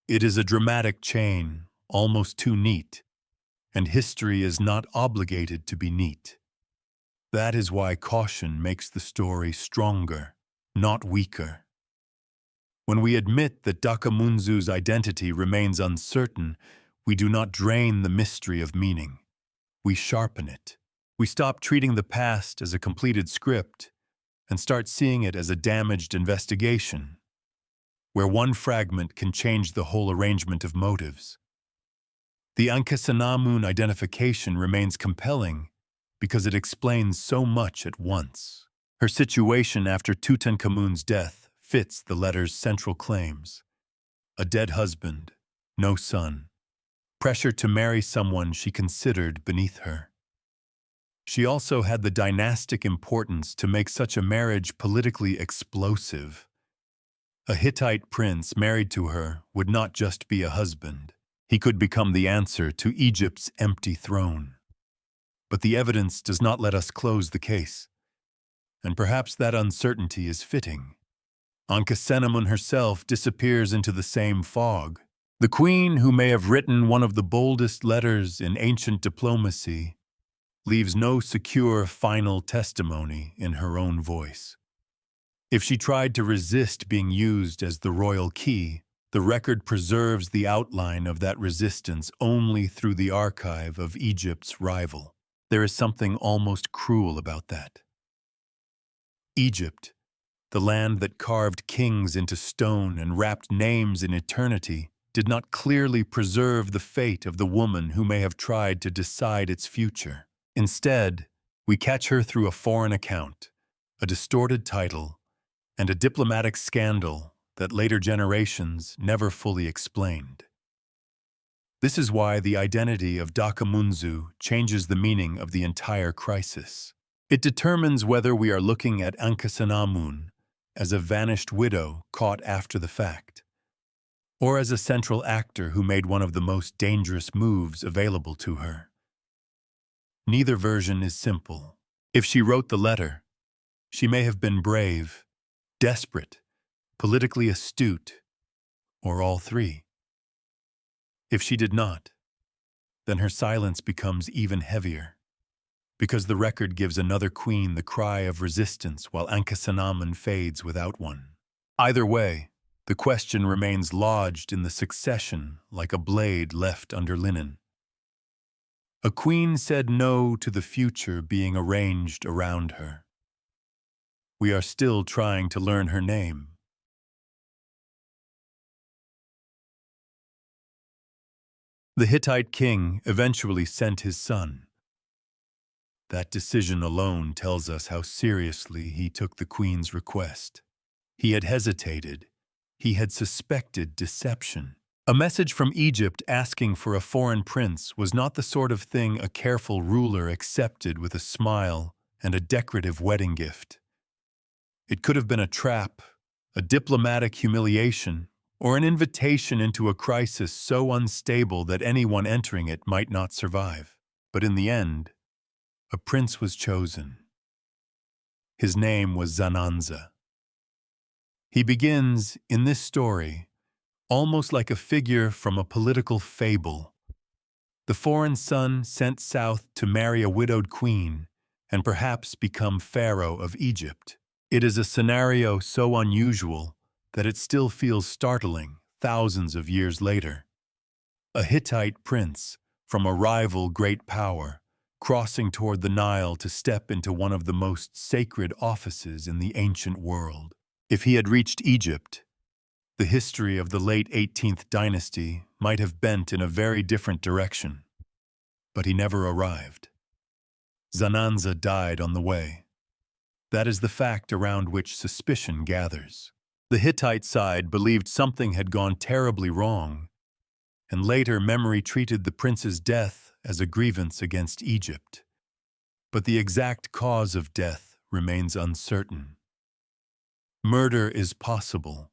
It is a dramatic chain, almost too neat, and history is not obligated to be neat. That is why caution makes the story stronger, not weaker. When we admit that Dakamunzu's identity remains uncertain, we do not drain the mystery of meaning. We sharpen it. We stop treating the past as a completed script and start seeing it as a damaged investigation, where one fragment can change the whole arrangement of motives. The Ankhesenamun identification remains compelling because it explains so much at once. Her situation after Tutankhamun's death fits the letter's central claims: a dead husband, no son, pressure to marry someone she considered beneath her. She also had the dynastic importance to make such a marriage politically explosive. A Hittite prince married to her would not just be a husband. He could become the answer to Egypt's empty throne. But the evidence does not let us close the case. And perhaps that uncertainty is fitting. Ankhesenamun herself disappears into the same fog. The queen, who may have written one of the boldest letters in ancient diplomacy, leaves no secure final testimony in her own voice. If she tried to resist being used as the royal key, the record preserves the outline of that resistance only through the archive of Egypt's rival. There is something almost cruel about that. Egypt, the land that carved kings into stone and wrapped names in eternity, did not clearly preserve the fate of the woman who may have tried to decide its future. Instead, we catch her through a foreign account, a distorted title, and a diplomatic scandal that later generations never fully explained. This is why the identity of Dakamunzu changes the meaning of the entire crisis. It determines whether we are looking at Ankhesenamun as a vanished widow caught after the fact, or as a central actor who made one of the most dangerous moves available to her. Neither version is simple. If she wrote the letter, she may have been brave, desperate, politically astute, or all three. If she did not, then her silence becomes even heavier, because the record gives another queen the cry of resistance while Ankhesenamun fades without one. Either way, the question remains lodged in the succession like a blade left under linen. A queen said no to the future being arranged around her. We are still trying to learn her name. The Hittite king eventually sent his son. That decision alone tells us how seriously he took the queen's request. He had hesitated. He had suspected deception. A message from Egypt asking for a foreign prince was not the sort of thing a careful ruler accepted with a smile and a decorative wedding gift. It could have been a trap, a diplomatic humiliation, or an invitation into a crisis so unstable that anyone entering it might not survive. But in the end, a prince was chosen. His name was Zananza. He begins, in this story, almost like a figure from a political fable. The foreign son sent south to marry a widowed queen and perhaps become pharaoh of Egypt. It is a scenario so unusual that it still feels startling thousands of years later. A Hittite prince from a rival great power crossing toward the Nile to step into one of the most sacred offices in the ancient world. If he had reached Egypt, the history of the late 18th dynasty might have bent in a very different direction. But he never arrived. Zananza died on the way. That is the fact around which suspicion gathers. The Hittite side believed something had gone terribly wrong, and later memory treated the prince's death as a grievance against Egypt. But the exact cause of death remains uncertain. Murder is possible.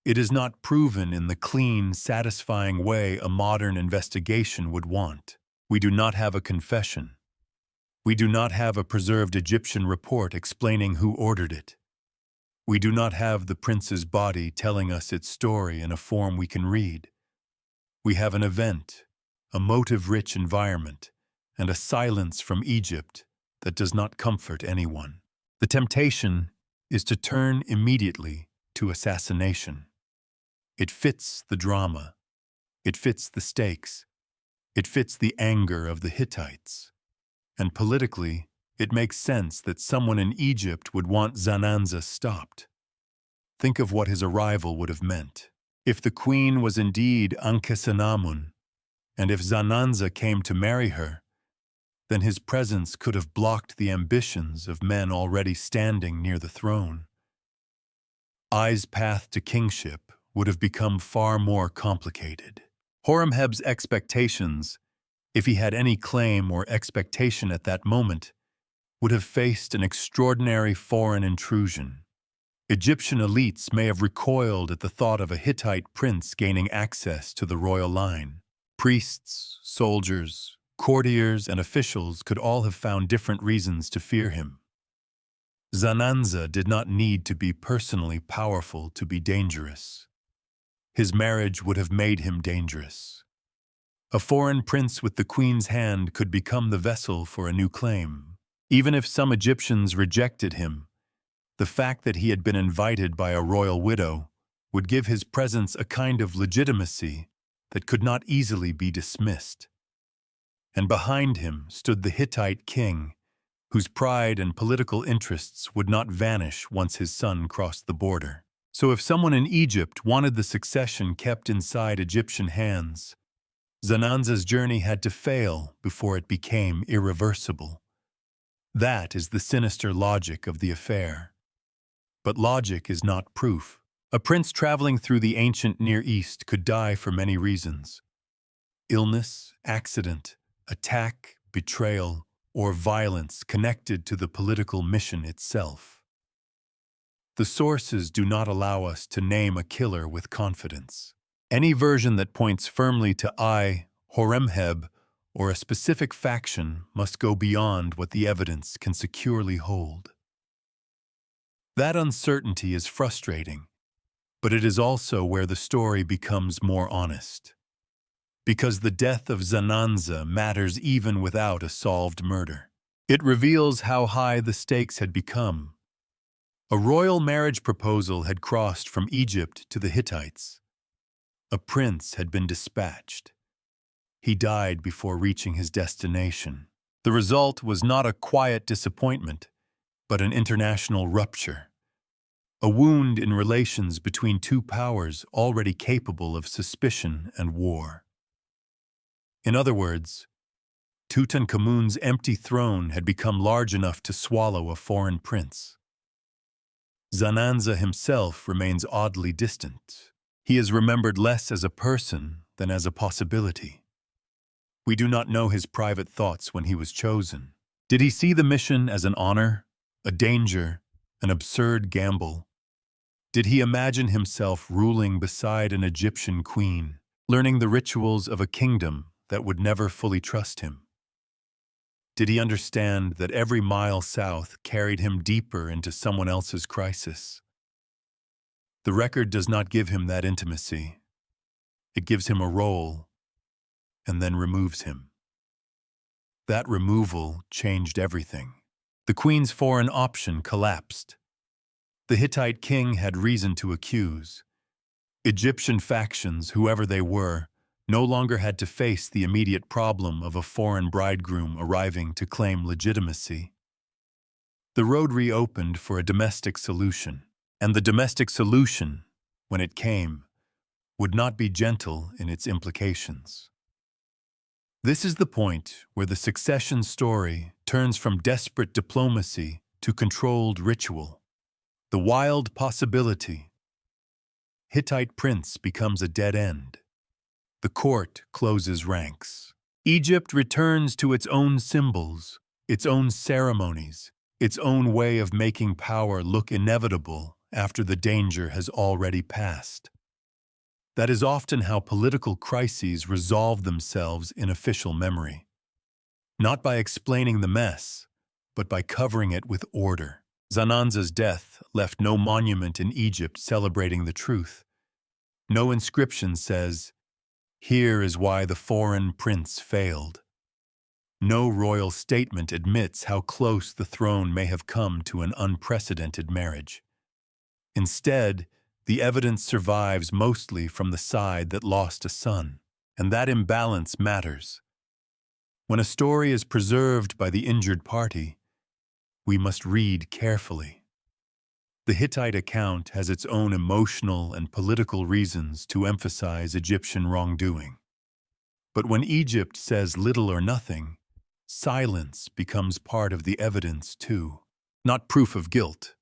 It is not proven in the clean, satisfying way a modern investigation would want. We do not have a confession. We do not have a preserved Egyptian report explaining who ordered it. We do not have the prince's body telling us its story in a form we can read. We have an event, a motive-rich environment, and a silence from Egypt that does not comfort anyone. The temptation is to turn immediately to assassination. It fits the drama. It fits the stakes. It fits the anger of the Hittites. And politically, it makes sense that someone in Egypt would want Zananza stopped. Think of what his arrival would have meant. If the queen was indeed Ankhesenamun, and if Zananza came to marry her, then his presence could have blocked the ambitions of men already standing near the throne. Ai's path to kingship would have become far more complicated. Horemheb's expectations, if he had any claim or expectation at that moment, would have faced an extraordinary foreign intrusion. Egyptian elites may have recoiled at the thought of a Hittite prince gaining access to the royal line. Priests, soldiers, courtiers, and officials could all have found different reasons to fear him. Zananza did not need to be personally powerful to be dangerous. His marriage would have made him dangerous. A foreign prince with the queen's hand could become the vessel for a new claim. Even if some Egyptians rejected him, the fact that he had been invited by a royal widow would give his presence a kind of legitimacy that could not easily be dismissed. And behind him stood the Hittite king, whose pride and political interests would not vanish once his son crossed the border. So if someone in Egypt wanted the succession kept inside Egyptian hands, Zananza's journey had to fail before it became irreversible. That is the sinister logic of the affair. But logic is not proof. A prince traveling through the ancient Near East could die for many reasons: illness, accident, attack, betrayal, or violence connected to the political mission itself. The sources do not allow us to name a killer with confidence. Any version that points firmly to Ai, Horemheb, or a specific faction must go beyond what the evidence can securely hold. That uncertainty is frustrating, but it is also where the story becomes more honest. Because the death of Zananza matters even without a solved murder. It reveals how high the stakes had become. A royal marriage proposal had crossed from Egypt to the Hittites. A prince had been dispatched. He died before reaching his destination. The result was not a quiet disappointment, but an international rupture. A wound in relations between two powers already capable of suspicion and war. In other words, Tutankhamun's empty throne had become large enough to swallow a foreign prince. Zananza himself remains oddly distant. He is remembered less as a person than as a possibility. We do not know his private thoughts when he was chosen. Did he see the mission as an honor, a danger, an absurd gamble? Did he imagine himself ruling beside an Egyptian queen, learning the rituals of a kingdom that would never fully trust him? Did he understand that every mile south carried him deeper into someone else's crisis? The record does not give him that intimacy. It gives him a role, and then removes him. That removal changed everything. The queen's foreign option collapsed. The Hittite king had reason to accuse. Egyptian factions, whoever they were, no longer had to face the immediate problem of a foreign bridegroom arriving to claim legitimacy. The road reopened for a domestic solution, and the domestic solution, when it came, would not be gentle in its implications. This is the point where the succession story turns from desperate diplomacy to controlled ritual. The wild possibility. Hittite prince becomes a dead end. The court closes ranks. Egypt returns to its own symbols, its own ceremonies, its own way of making power look inevitable after the danger has already passed. That is often how political crises resolve themselves in official memory. Not by explaining the mess, but by covering it with order. Zananza's death left no monument in Egypt celebrating the truth. No inscription says, "Here is why the foreign prince failed." No royal statement admits how close the throne may have come to an unprecedented marriage. Instead, the evidence survives mostly from the side that lost a son, and that imbalance matters. When a story is preserved by the injured party, we must read carefully. The Hittite account has its own emotional and political reasons to emphasize Egyptian wrongdoing. But when Egypt says little or nothing, silence becomes part of the evidence too. Not proof of guilt,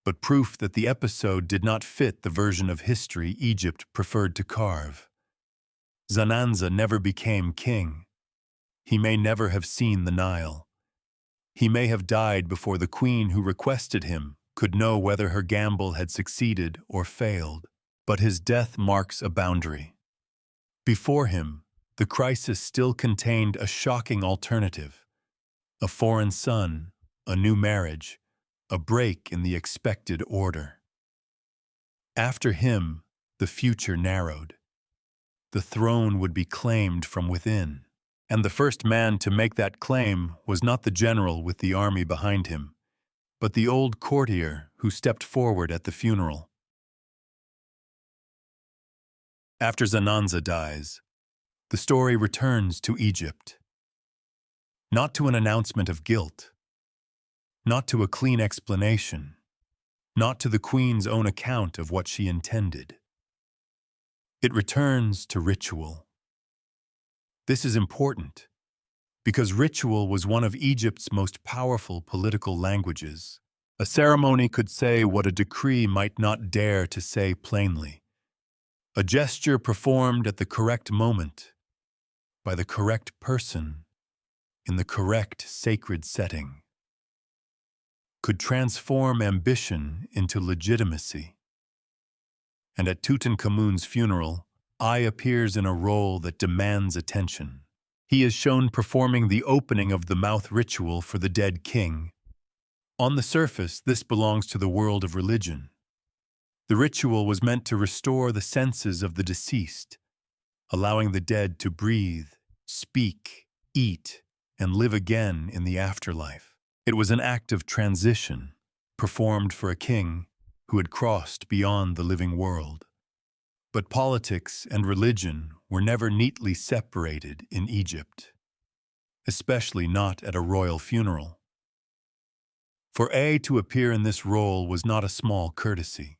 but proof that the episode did not fit the version of history Egypt preferred to carve. Zananza never became king. He may never have seen the Nile. He may have died before the queen who requested him could know whether her gamble had succeeded or failed. But his death marks a boundary. Before him, the crisis still contained a shocking alternative: a foreign son, a new marriage, a break in the expected order. After him, the future narrowed. The throne would be claimed from within, and the first man to make that claim was not the general with the army behind him, but the old courtier who stepped forward at the funeral. After Zananza dies, the story returns to Egypt. Not to an announcement of guilt, not to a clean explanation, not to the queen's own account of what she intended. It returns to ritual. This is important because ritual was one of Egypt's most powerful political languages. A ceremony could say what a decree might not dare to say plainly. A gesture performed at the correct moment, by the correct person, in the correct sacred setting, could transform ambition into legitimacy. And at Tutankhamun's funeral, I appears in a role that demands attention. He is shown performing the opening of the mouth ritual for the dead king. On the surface, this belongs to the world of religion. The ritual was meant to restore the senses of the deceased, allowing the dead to breathe, speak, eat, and live again in the afterlife. It was an act of transition, performed for a king who had crossed beyond the living world. But politics and religion were never neatly separated in Egypt, especially not at a royal funeral. For A to appear in this role was not a small courtesy.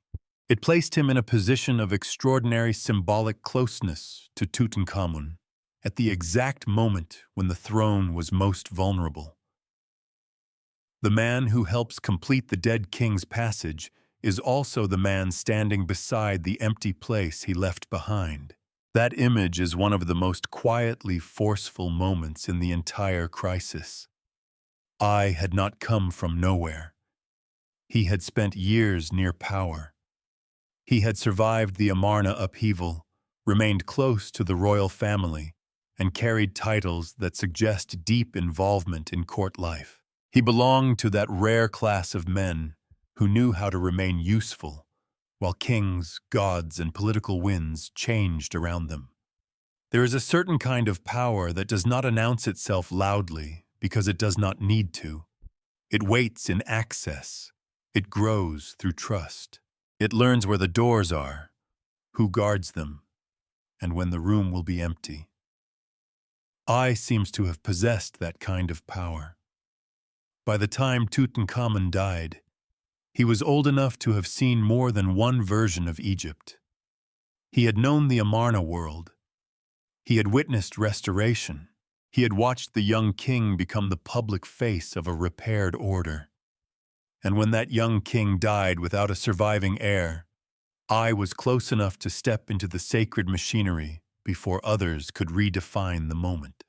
It placed him in a position of extraordinary symbolic closeness to Tutankhamun at the exact moment when the throne was most vulnerable. The man who helps complete the dead king's passage is also the man standing beside the empty place he left behind. That image is one of the most quietly forceful moments in the entire crisis. I had not come from nowhere. He had spent years near power. He had survived the Amarna upheaval, remained close to the royal family, and carried titles that suggest deep involvement in court life. He belonged to that rare class of men who knew how to remain useful while kings, gods, and political winds changed around them. There is a certain kind of power that does not announce itself loudly because it does not need to. It waits in access. It grows through trust. It learns where the doors are, who guards them, and when the room will be empty. I seems to have possessed that kind of power. By the time Tutankhamun died, he was old enough to have seen more than one version of Egypt. He had known the Amarna world. He had witnessed restoration. He had watched the young king become the public face of a repaired order. And when that young king died without a surviving heir, I was close enough to step into the sacred machinery before others could redefine the moment.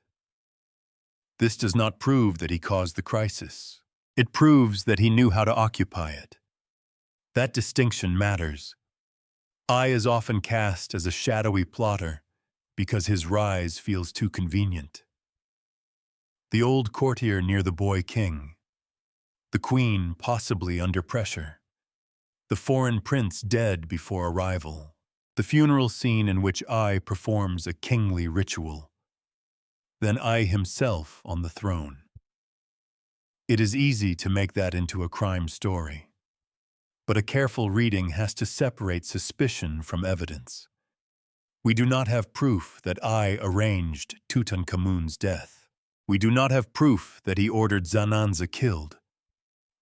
This does not prove that he caused the crisis. It proves that he knew how to occupy it. That distinction matters. I is often cast as a shadowy plotter because his rise feels too convenient. The old courtier near the boy king, the queen possibly under pressure, the foreign prince dead before arrival, the funeral scene in which I performs a kingly ritual, then I himself on the throne. It is easy to make that into a crime story, but a careful reading has to separate suspicion from evidence. We do not have proof that I arranged Tutankhamun's death. We do not have proof that he ordered Zananza killed.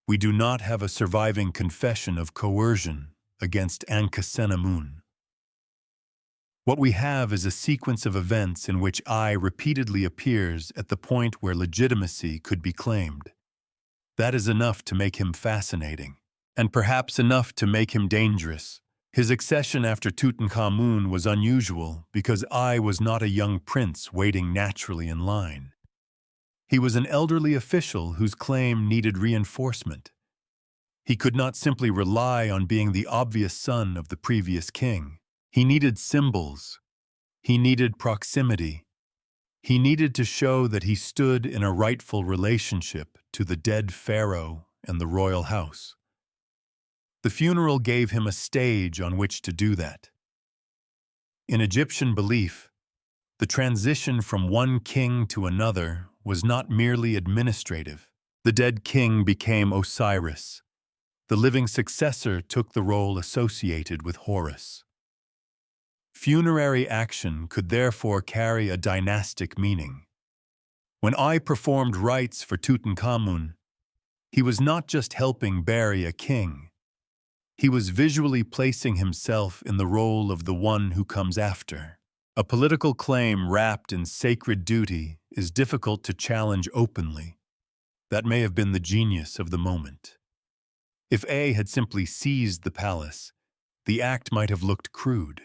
We do not have a surviving confession of coercion against Ankhesenamun. What we have is a sequence of events in which I repeatedly appears at the point where legitimacy could be claimed. That is enough to make him fascinating, and perhaps enough to make him dangerous. His accession after Tutankhamun was unusual because I was not a young prince waiting naturally in line. He was an elderly official whose claim needed reinforcement. He could not simply rely on being the obvious son of the previous king. He needed symbols. He needed proximity. He needed to show that he stood in a rightful relationship to the dead pharaoh and the royal house. The funeral gave him a stage on which to do that. In Egyptian belief, the transition from one king to another was not merely administrative. The dead king became Osiris. The living successor took the role associated with Horus. Funerary action could therefore carry a dynastic meaning. When I performed rites for Tutankhamun, he was not just helping bury a king. He was visually placing himself in the role of the one who comes after. A political claim wrapped in sacred duty is difficult to challenge openly. That may have been the genius of the moment. If A had simply seized the palace, the act might have looked crude.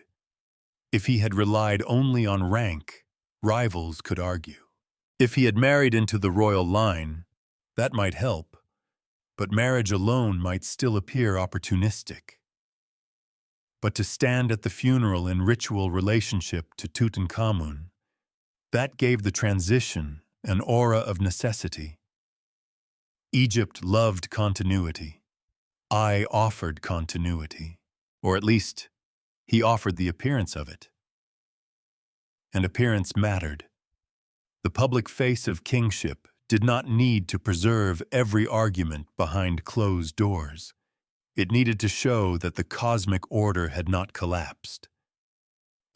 If he had relied only on rank, rivals could argue. If he had married into the royal line, that might help, but marriage alone might still appear opportunistic. But to stand at the funeral in ritual relationship to Tutankhamun, that gave the transition an aura of necessity. Egypt loved continuity. I offered continuity, or at least, he offered the appearance of it. And appearance mattered. The public face of kingship did not need to preserve every argument behind closed doors. It needed to show that the cosmic order had not collapsed.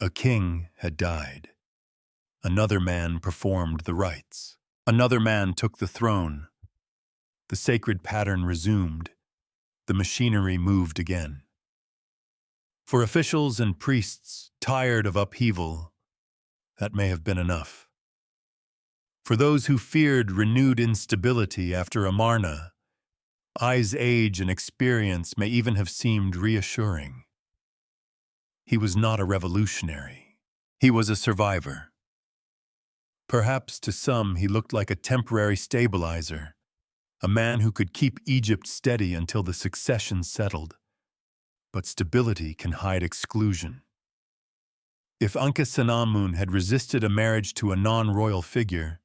A king had died. Another man performed the rites. Another man took the throne. The sacred pattern resumed. The machinery moved again. For officials and priests tired of upheaval, that may have been enough. For those who feared renewed instability after Amarna, I's age and experience may even have seemed reassuring. He was not a revolutionary. He was a survivor. Perhaps to some he looked like a temporary stabilizer, a man who could keep Egypt steady until the succession settled. But stability can hide exclusion. If Ankhesenamun had resisted a marriage to a non-royal figure,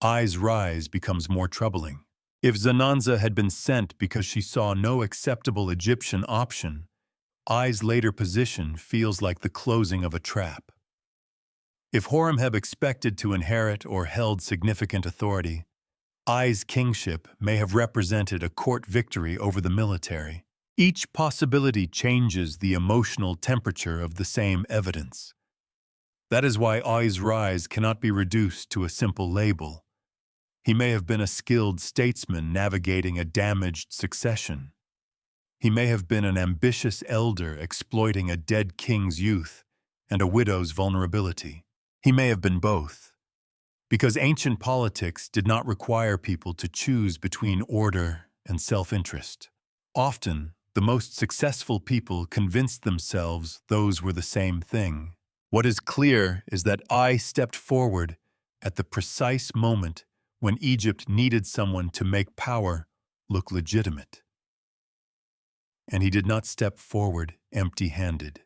I's rise becomes more troubling. If Zananza had been sent because she saw no acceptable Egyptian option, I's later position feels like the closing of a trap. If Horemheb expected to inherit or held significant authority, I's kingship may have represented a court victory over the military. Each possibility changes the emotional temperature of the same evidence. That is why I's rise cannot be reduced to a simple label. He may have been a skilled statesman navigating a damaged succession. He may have been an ambitious elder exploiting a dead king's youth and a widow's vulnerability. He may have been both. Because ancient politics did not require people to choose between order and self-interest. Often, the most successful people convinced themselves those were the same thing. What is clear is that I stepped forward at the precise moment when Egypt needed someone to make power look legitimate. And he did not step forward empty-handed.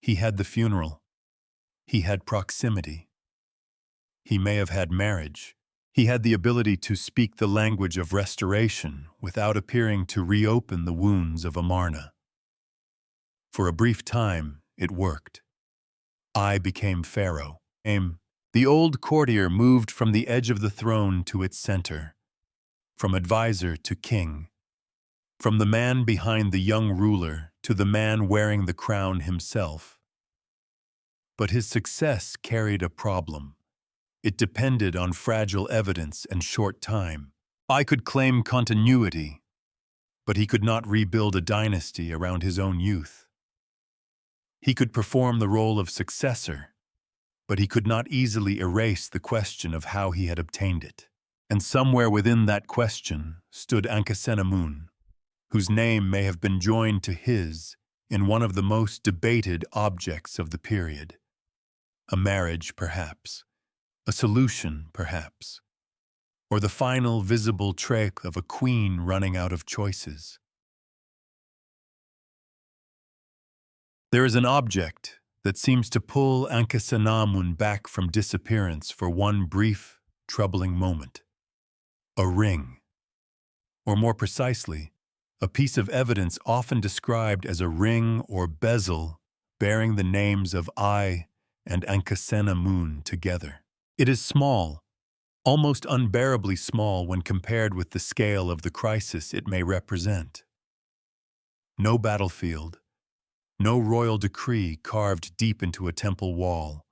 He had the funeral. He had proximity. He may have had marriage. He had the ability to speak the language of restoration without appearing to reopen the wounds of Amarna. For a brief time, it worked. I became pharaoh. The old courtier moved from the edge of the throne to its center, from advisor to king, from the man behind the young ruler to the man wearing the crown himself. But his success carried a problem. It depended on fragile evidence and short time. I could claim continuity, but he could not rebuild a dynasty around his own youth. He could perform the role of successor, but he could not easily erase the question of how he had obtained it. And somewhere within that question stood Ankhesenamun, whose name may have been joined to his in one of the most debated objects of the period. A marriage, perhaps. A solution, perhaps. Or the final visible trait of a queen running out of choices. There is an object that seems to pull Ankhesenamun back from disappearance for one brief, troubling moment. A ring. Or more precisely, a piece of evidence often described as a ring or bezel bearing the names of I and Ankhesenamun together. It is small, almost unbearably small when compared with the scale of the crisis it may represent. No battlefield, no royal decree carved deep into a temple wall,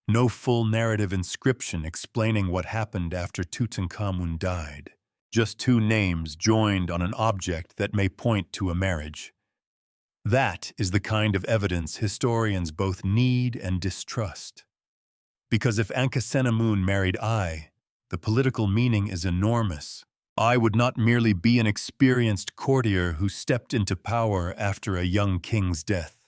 no full narrative inscription explaining what happened after Tutankhamun died. Just two names joined on an object that may point to a marriage. That is the kind of evidence historians both need and distrust. Because if Ankhesenamun married I, the political meaning is enormous. I would not merely be an experienced courtier who stepped into power after a young king's death.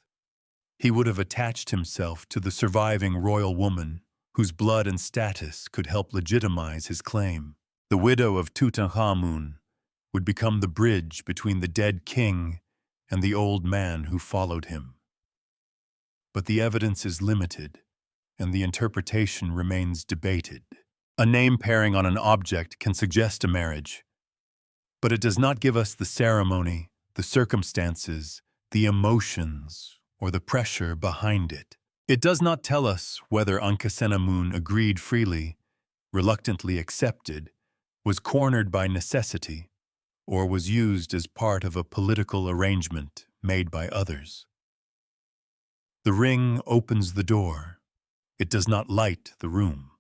He would have attached himself to the surviving royal woman whose blood and status could help legitimize his claim. The widow of Tutankhamun would become the bridge between the dead king and the old man who followed him. But the evidence is limited, and the interpretation remains debated. A name pairing on an object can suggest a marriage, but it does not give us the ceremony, the circumstances, the emotions, or the pressure behind it. It does not tell us whether Ankhesenamun agreed freely, reluctantly accepted, was cornered by necessity, or was used as part of a political arrangement made by others. The ring opens the door. It does not light the room.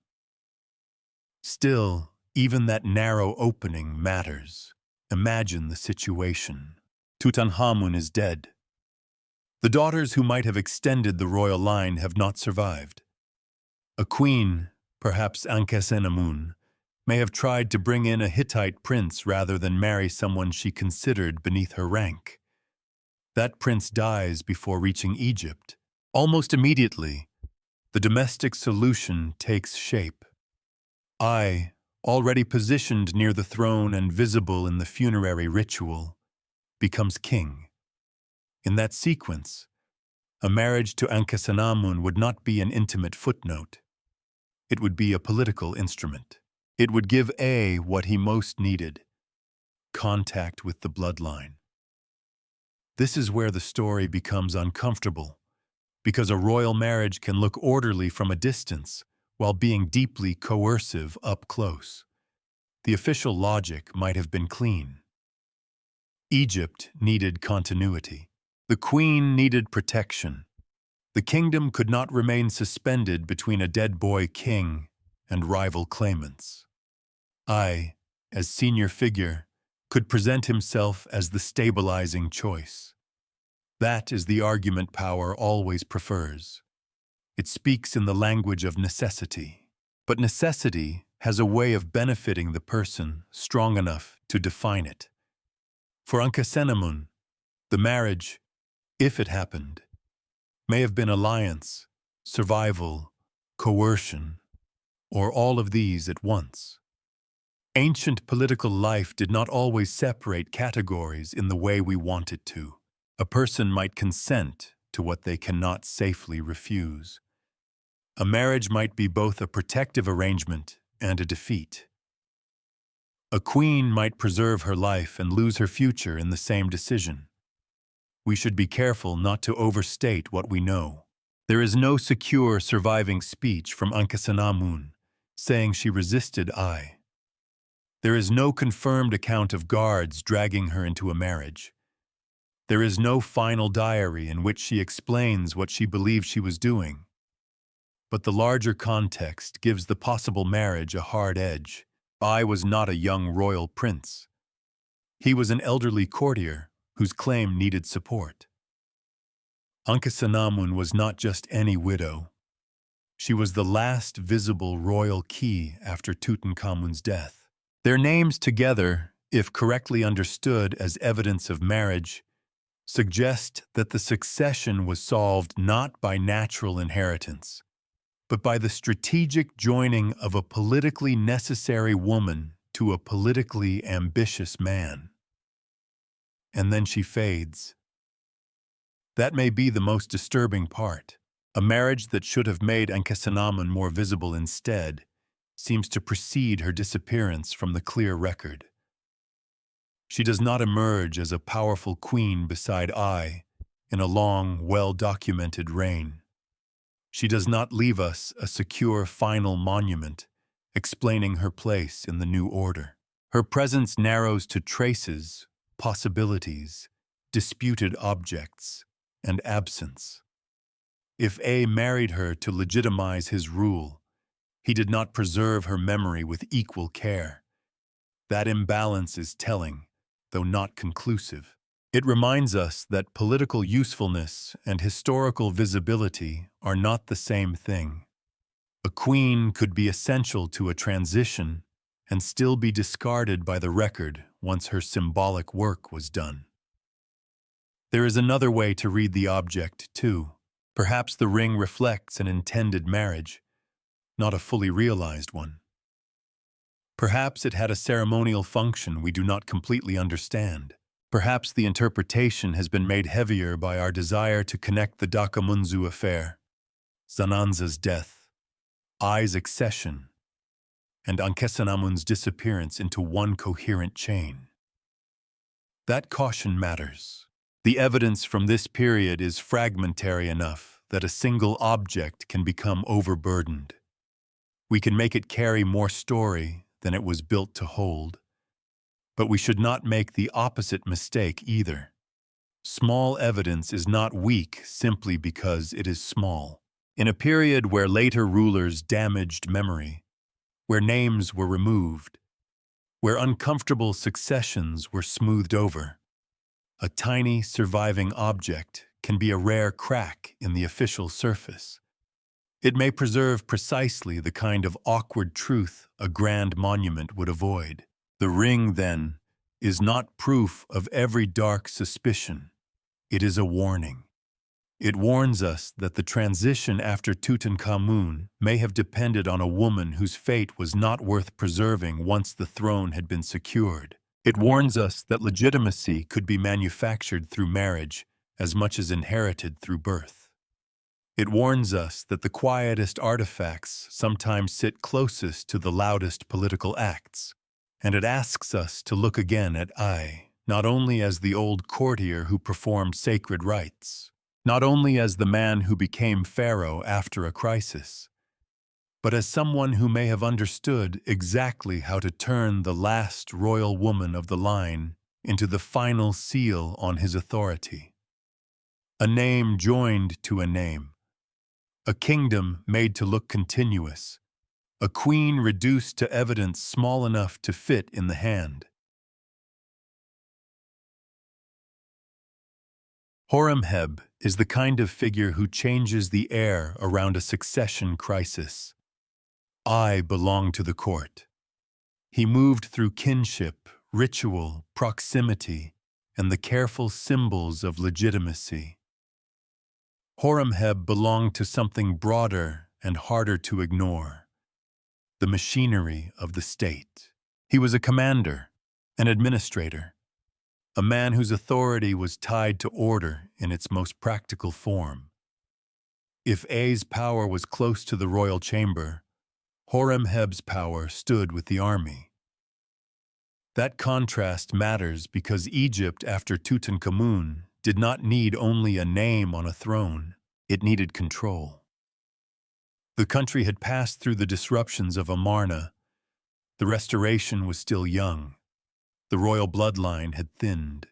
Still, even that narrow opening matters. Imagine the situation. Tutankhamun is dead. The daughters who might have extended the royal line have not survived. A queen, perhaps Ankhesenamun, may have tried to bring in a Hittite prince rather than marry someone she considered beneath her rank. That prince dies before reaching Egypt. Almost immediately, the domestic solution takes shape. I, already positioned near the throne and visible in the funerary ritual, becomes king. In that sequence, a marriage to Ankhesenamun would not be an intimate footnote. It would be a political instrument. It would give A what he most needed: contact with the bloodline. This is where the story becomes uncomfortable, because a royal marriage can look orderly from a distance while being deeply coercive up close. The official logic might have been clean. Egypt needed continuity. The queen needed protection. The kingdom could not remain suspended between a dead boy king and rival claimants. I, as senior figure, could present himself as the stabilizing choice. That is the argument power always prefers. It speaks in the language of necessity. But necessity has a way of benefiting the person strong enough to define it. For Ankhesenamun, the marriage, if it happened, may have been alliance, survival, coercion, or all of these at once. Ancient political life did not always separate categories in the way we want it to. A person might consent to what they cannot safely refuse. A marriage might be both a protective arrangement and a defeat. A queen might preserve her life and lose her future in the same decision. We should be careful not to overstate what we know. There is no secure surviving speech from Ankhesenamun saying she resisted I. There is no confirmed account of guards dragging her into a marriage. There is no final diary in which she explains what she believed she was doing. But the larger context gives the possible marriage a hard edge. I was not a young royal prince. He was an elderly courtier whose claim needed support. Ankhesenamun was not just any widow. She was the last visible royal key after Tutankhamun's death. Their names together, if correctly understood as evidence of marriage, suggest that the succession was solved not by natural inheritance, but by the strategic joining of a politically necessary woman to a politically ambitious man. And then she fades. That may be the most disturbing part. A marriage that should have made Ankhesenamun more visible instead seems to precede her disappearance from the clear record. She does not emerge as a powerful queen beside I in a long, well-documented reign. She does not leave us a secure final monument explaining her place in the new order. Her presence narrows to traces, possibilities, disputed objects, and absence. If A married her to legitimize his rule, he did not preserve her memory with equal care. That imbalance is telling, though not conclusive. It reminds us that political usefulness and historical visibility are not the same thing. A queen could be essential to a transition and still be discarded by the record once her symbolic work was done. There is another way to read the object, too. Perhaps the ring reflects an intended marriage, not a fully realized one. Perhaps it had a ceremonial function we do not completely understand. Perhaps the interpretation has been made heavier by our desire to connect the Dakamunzu affair, Zananza's death, I's accession, and Ankhesenamun's disappearance into one coherent chain. That caution matters. The evidence from this period is fragmentary enough that a single object can become overburdened. We can make it carry more story than it was built to hold. But we should not make the opposite mistake either. Small evidence is not weak simply because it is small. In a period where later rulers damaged memory, where names were removed, where uncomfortable successions were smoothed over, a tiny surviving object can be a rare crack in the official surface. It may preserve precisely the kind of awkward truth a grand monument would avoid. The ring, then, is not proof of every dark suspicion. It is a warning. It warns us that the transition after Tutankhamun may have depended on a woman whose fate was not worth preserving once the throne had been secured. It warns us that legitimacy could be manufactured through marriage as much as inherited through birth. It warns us that the quietest artifacts sometimes sit closest to the loudest political acts. And it asks us to look again at I, not only as the old courtier who performed sacred rites, not only as the man who became pharaoh after a crisis, but as someone who may have understood exactly how to turn the last royal woman of the line into the final seal on his authority. A name joined to a name, a kingdom made to look continuous, a queen reduced to evidence small enough to fit in the hand. Horemheb is the kind of figure who changes the air around a succession crisis. I belong to the court. He moved through kinship, ritual, proximity, and the careful symbols of legitimacy. Horemheb belonged to something broader and harder to ignore. The machinery of the state. He was a commander, an administrator, a man whose authority was tied to order in its most practical form. If A's power was close to the royal chamber, Horemheb's power stood with the army. That contrast matters because Egypt after Tutankhamun did not need only a name on a throne, it needed control. The country had passed through the disruptions of Amarna. The restoration was still young. The royal bloodline had thinned.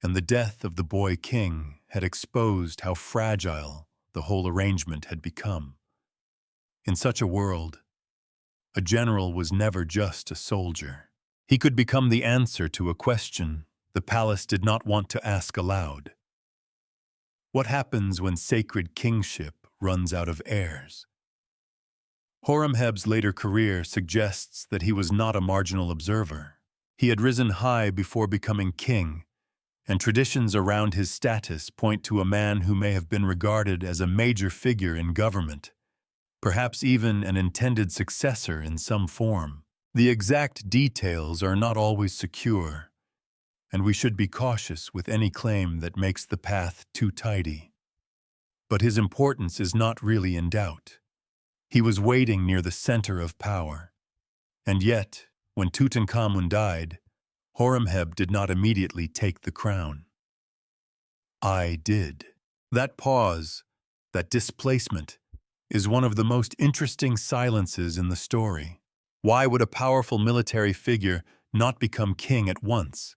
And the death of the boy king had exposed how fragile the whole arrangement had become. In such a world, A general was never just a soldier. He could become the answer to a question the palace did not want to ask aloud. What happens when sacred kingship runs out of heirs? Horemheb's later career suggests that he was not a marginal observer. He had risen high before becoming king, and traditions around his status point to a man who may have been regarded as a major figure in government, perhaps even an intended successor in some form. The exact details are not always secure, and we should be cautious with any claim that makes the path too tidy. But his importance is not really in doubt. He was waiting near the center of power. And yet, when Tutankhamun died, Horemheb did not immediately take the crown. I did. That pause, that displacement, is one of the most interesting silences in the story. Why would a powerful military figure not become king at once,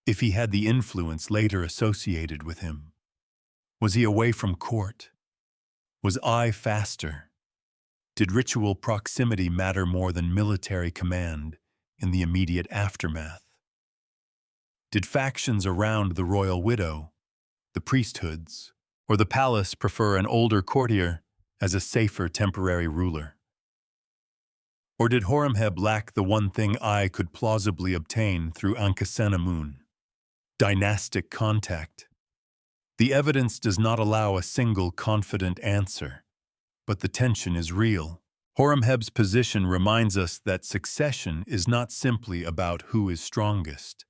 if he had the influence later associated with him? Was he away from court? Was I faster? Did ritual proximity matter more than military command in the immediate aftermath? Did factions around the royal widow, the priesthoods, or the palace prefer an older courtier as a safer temporary ruler? Or did Horemheb lack the one thing I could plausibly obtain through Ankhesenamun? Dynastic contact. The evidence does not allow a single confident answer, but the tension is real. Horemheb's position reminds us that succession is not simply about who is strongest.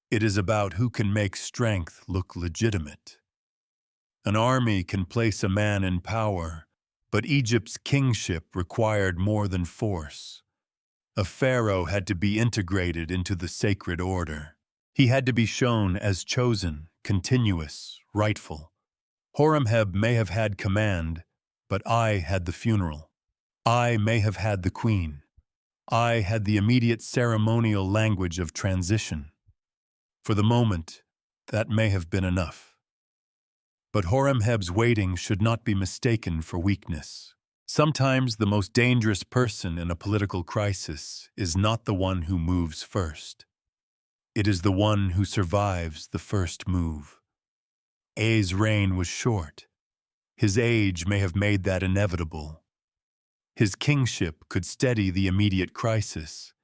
It is about who can make strength look legitimate. An army can place a man in power, but Egypt's kingship required more than force. A pharaoh had to be integrated into the sacred order. He had to be shown as chosen, continuous, rightful. Horemheb may have had command, but I had the funeral. I may have had the queen. I had the immediate ceremonial language of transition. For the moment, that may have been enough. But Horemheb's waiting should not be mistaken for weakness. Sometimes the most dangerous person in a political crisis is not the one who moves first. It is the one who survives the first move. A's reign was short. His age may have made that inevitable. His kingship could steady the immediate crisis,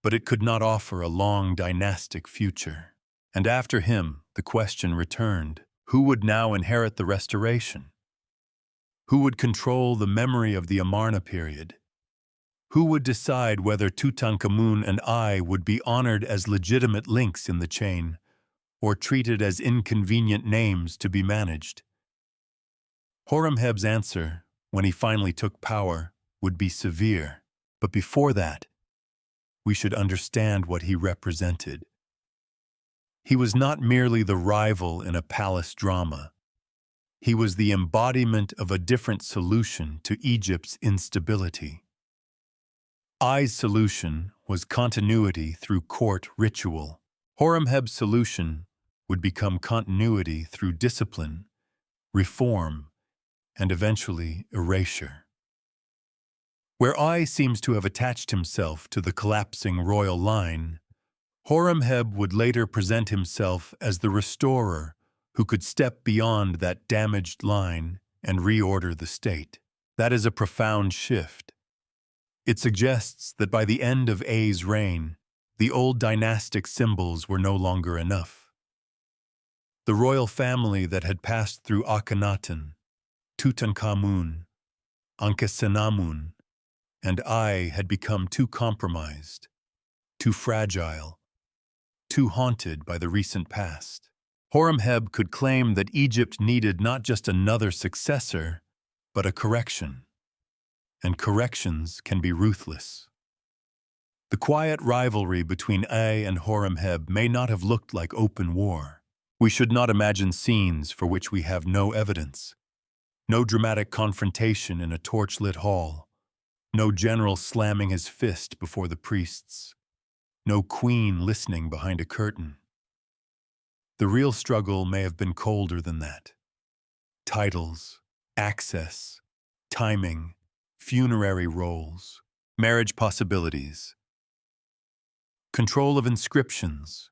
but it could not offer a long dynastic future. And after him, the question returned, who would now inherit the restoration? Who would control the memory of the Amarna period? Who would decide whether Tutankhamun and I would be honored as legitimate links in the chain, or treated as inconvenient names to be managed? Horemheb's answer, when he finally took power, would be severe. But before that, we should understand what he represented. He was not merely the rival in a palace drama. He was the embodiment of a different solution to Egypt's instability. I's solution was continuity through court ritual. Horemheb's solution would become continuity through discipline, reform, and eventually erasure. Where I seems to have attached himself to the collapsing royal line, Horemheb would later present himself as the restorer who could step beyond that damaged line and reorder the state. That is a profound shift. It suggests that by the end of A's reign, the old dynastic symbols were no longer enough. The royal family that had passed through Akhenaten, Tutankhamun, Ankhesenamun, and I had become too compromised, too fragile, too haunted by the recent past. Horemheb could claim that Egypt needed not just another successor, but a correction. And corrections can be ruthless. The quiet rivalry between A and Horemheb may not have looked like open war. We should not imagine scenes for which we have no evidence. No dramatic confrontation in a torch-lit hall. No general slamming his fist before the priests. No queen listening behind a curtain. The real struggle may have been colder than that. Titles, access, timing, funerary roles. Marriage possibilities. Control of inscriptions.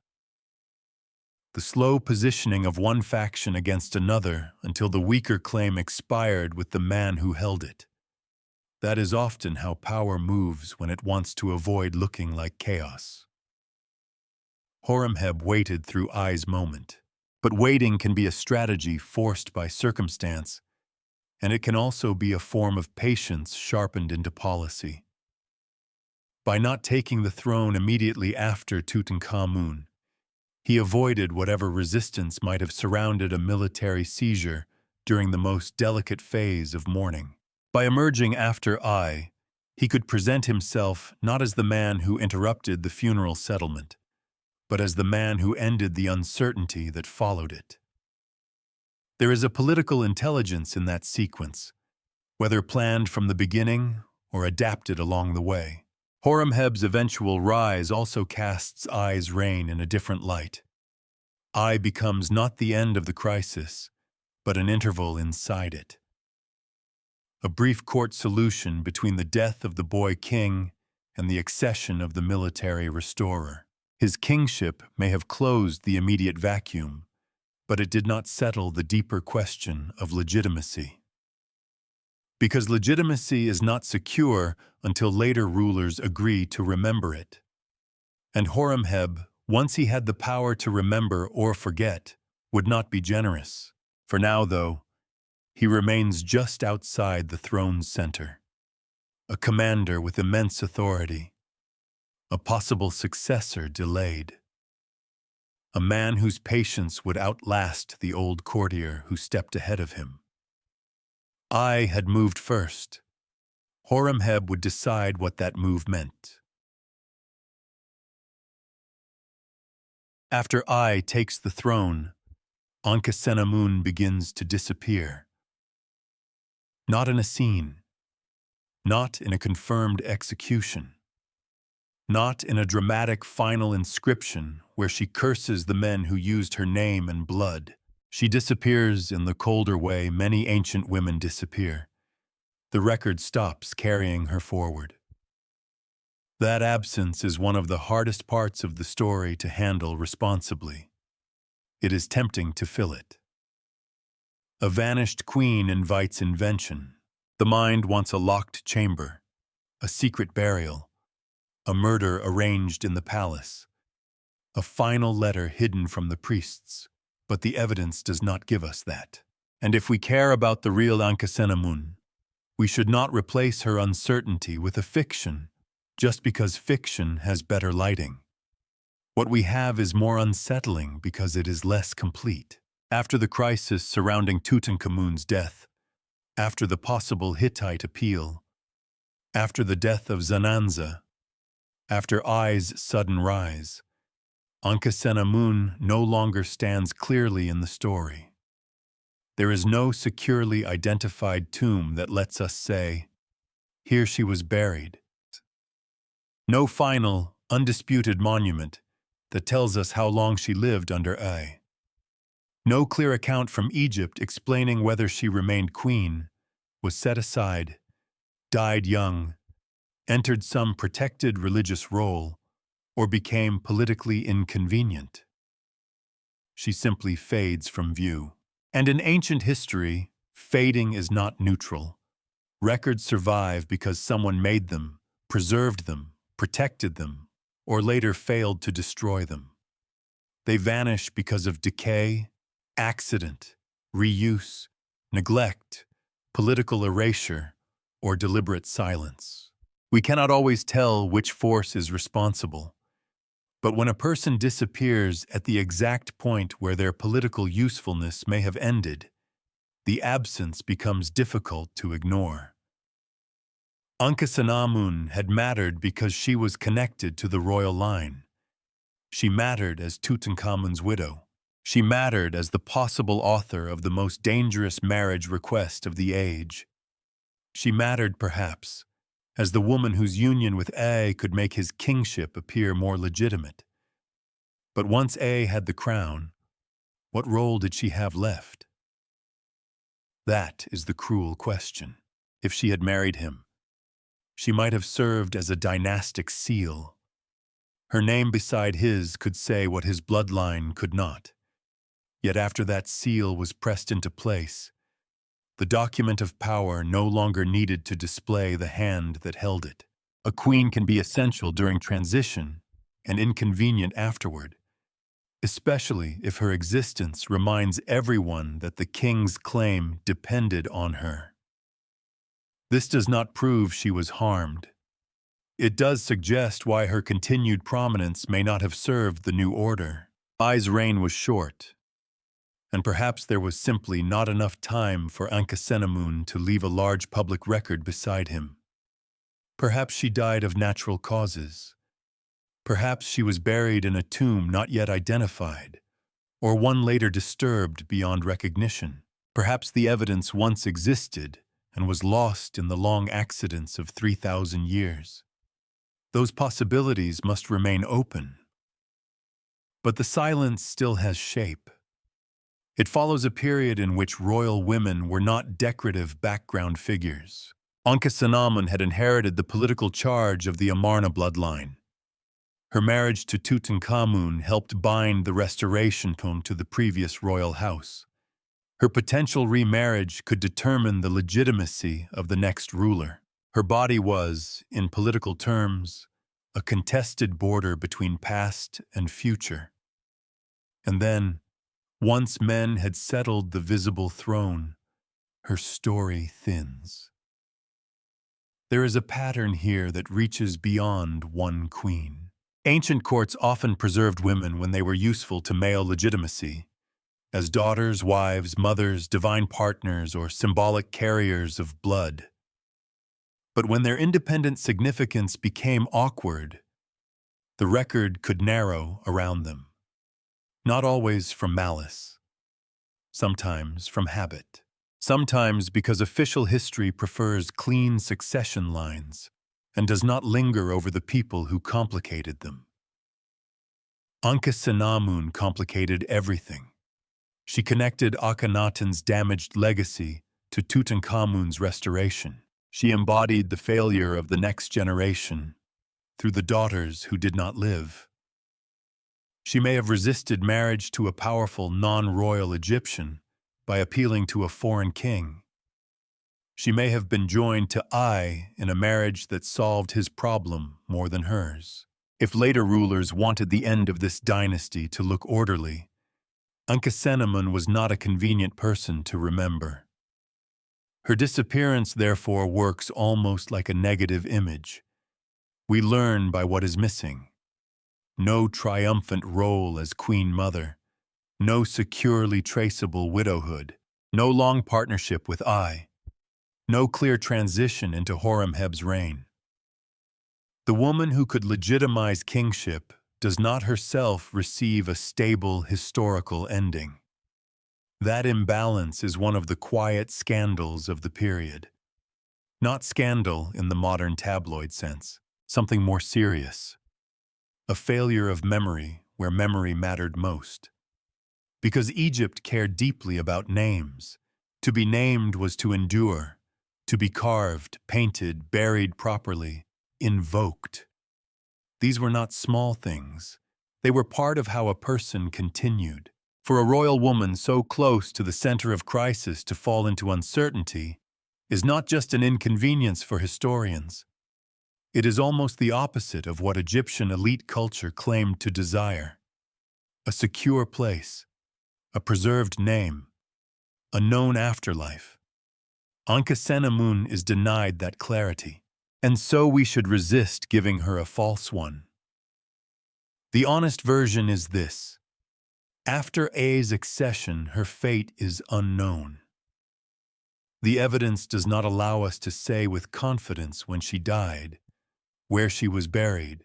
The slow positioning of one faction against another until the weaker claim expired with the man who held it. That is often how power moves when it wants to avoid looking like chaos. Horemheb waited through Ai's moment. But waiting can be a strategy forced by circumstance, and it can also be a form of patience sharpened into policy. By not taking the throne immediately after Tutankhamun, he avoided whatever resistance might have surrounded a military seizure during the most delicate phase of mourning. By emerging after Ai, he could present himself not as the man who interrupted the funeral settlement, but as the man who ended the uncertainty that followed it. There is a political intelligence in that sequence, whether planned from the beginning or adapted along the way. Horemheb's eventual rise also casts Ai's reign in a different light. Ai becomes not the end of the crisis, but an interval inside it. A brief court solution between the death of the boy king and the accession of the military restorer. His kingship may have closed the immediate vacuum, but it did not settle the deeper question of legitimacy. Because legitimacy is not secure until later rulers agree to remember it. And Horemheb, once he had the power to remember or forget, would not be generous. For now, though, he remains just outside the throne's center. A commander with immense authority. A possible successor delayed. A man whose patience would outlast the old courtier who stepped ahead of him. Ai had moved first. Horemheb would decide what that move meant. After Ai takes the throne, Ankhesenamun begins to disappear. Not in a scene. Not in a confirmed execution. Not in a dramatic final inscription where she curses the men who used her name and blood. She disappears in the colder way many ancient women disappear. The record stops carrying her forward. That absence is one of the hardest parts of the story to handle responsibly. It is tempting to fill it. A vanished queen invites invention. The mind wants a locked chamber, a secret burial, a murder arranged in the palace, a final letter hidden from the priests, but the evidence does not give us that. And if we care about the real Ankhesenamun, we should not replace her uncertainty with a fiction just because fiction has better lighting. What we have is more unsettling because it is less complete. After the crisis surrounding Tutankhamun's death, after the possible Hittite appeal, after the death of Zananza, after Ai's sudden rise, Ankhesenamun no longer stands clearly in the story. There is no securely identified tomb that lets us say, here she was buried. No final, undisputed monument that tells us how long she lived under Ai. No clear account from Egypt explaining whether she remained queen, was set aside, died young, entered some protected religious role, or became politically inconvenient. She simply fades from view. And in ancient history, fading is not neutral. Records survive because someone made them, preserved them, protected them, or later failed to destroy them. They vanish because of decay, accident, reuse, neglect, political erasure, or deliberate silence. We cannot always tell which force is responsible, but when a person disappears at the exact point where their political usefulness may have ended, the absence becomes difficult to ignore. Ankhesenamun had mattered because she was connected to the royal line. She mattered as Tutankhamun's widow. She mattered as the possible author of the most dangerous marriage request of the age. She mattered, perhaps, as the woman whose union with Ai could make his kingship appear more legitimate. But once Ai had the crown, what role did she have left? That is the cruel question. If she had married him, She might have served as a dynastic seal. Her name beside his could say what his bloodline could not. Yet after that seal was pressed into place, the document of power no longer needed to display the hand that held it. A queen can be essential during transition and inconvenient afterward, especially if her existence reminds everyone that the king's claim depended on her. This does not prove she was harmed. It does suggest why her continued prominence may not have served the new order. Ai's reign was short, and perhaps there was simply not enough time for Ankhesenamun to leave a large public record beside him. Perhaps she died of natural causes. Perhaps she was buried in a tomb not yet identified, or one later disturbed beyond recognition. Perhaps the evidence once existed and was lost in the long accidents of 3,000 years. Those possibilities must remain open. But the silence still has shape. It follows a period in which royal women were not decorative background figures. Ankhesenamun had inherited the political charge of the Amarna bloodline. Her marriage to Tutankhamun helped bind the restoration tone to the previous royal house. Her potential remarriage could determine the legitimacy of the next ruler. Her body was, in political terms, a contested border between past and future. And then, once men had settled the visible throne, her story thins. There is a pattern here that reaches beyond one queen. Ancient courts often preserved women when they were useful to male legitimacy, as daughters, wives, mothers, divine partners, or symbolic carriers of blood. But when their independent significance became awkward, the record could narrow around them. Not always from malice, sometimes from habit. Sometimes because official history prefers clean succession lines and does not linger over the people who complicated them. Ankhesenamun complicated everything. She connected Akhenaten's damaged legacy to Tutankhamun's restoration. She embodied the failure of the next generation through the daughters who did not live. She may have resisted marriage to a powerful non-royal Egyptian by appealing to a foreign king. She may have been joined to Ai in a marriage that solved his problem more than hers. If later rulers wanted the end of this dynasty to look orderly, Ankhesenamun was not a convenient person to remember. Her disappearance, therefore, works almost like a negative image. We learn by what is missing. No triumphant role as Queen Mother, no securely traceable widowhood, no long partnership with Ai, no clear transition into Horemheb's reign. The woman who could legitimize kingship does not herself receive a stable historical ending. That imbalance is one of the quiet scandals of the period. Not scandal in the modern tabloid sense, something more serious. A failure of memory where memory mattered most. Because Egypt cared deeply about names. To be named was to endure, to be carved, painted, buried properly, invoked. These were not small things. They were part of how a person continued. For a royal woman so close to the center of crisis to fall into uncertainty is not just an inconvenience for historians. It is almost the opposite of what Egyptian elite culture claimed to desire. A secure place, a preserved name, a known afterlife. Ankhesenamun is denied that clarity, and so we should resist giving her a false one. The honest version is this. After A's accession, her fate is unknown. The evidence does not allow us to say with confidence when she died, where she was buried,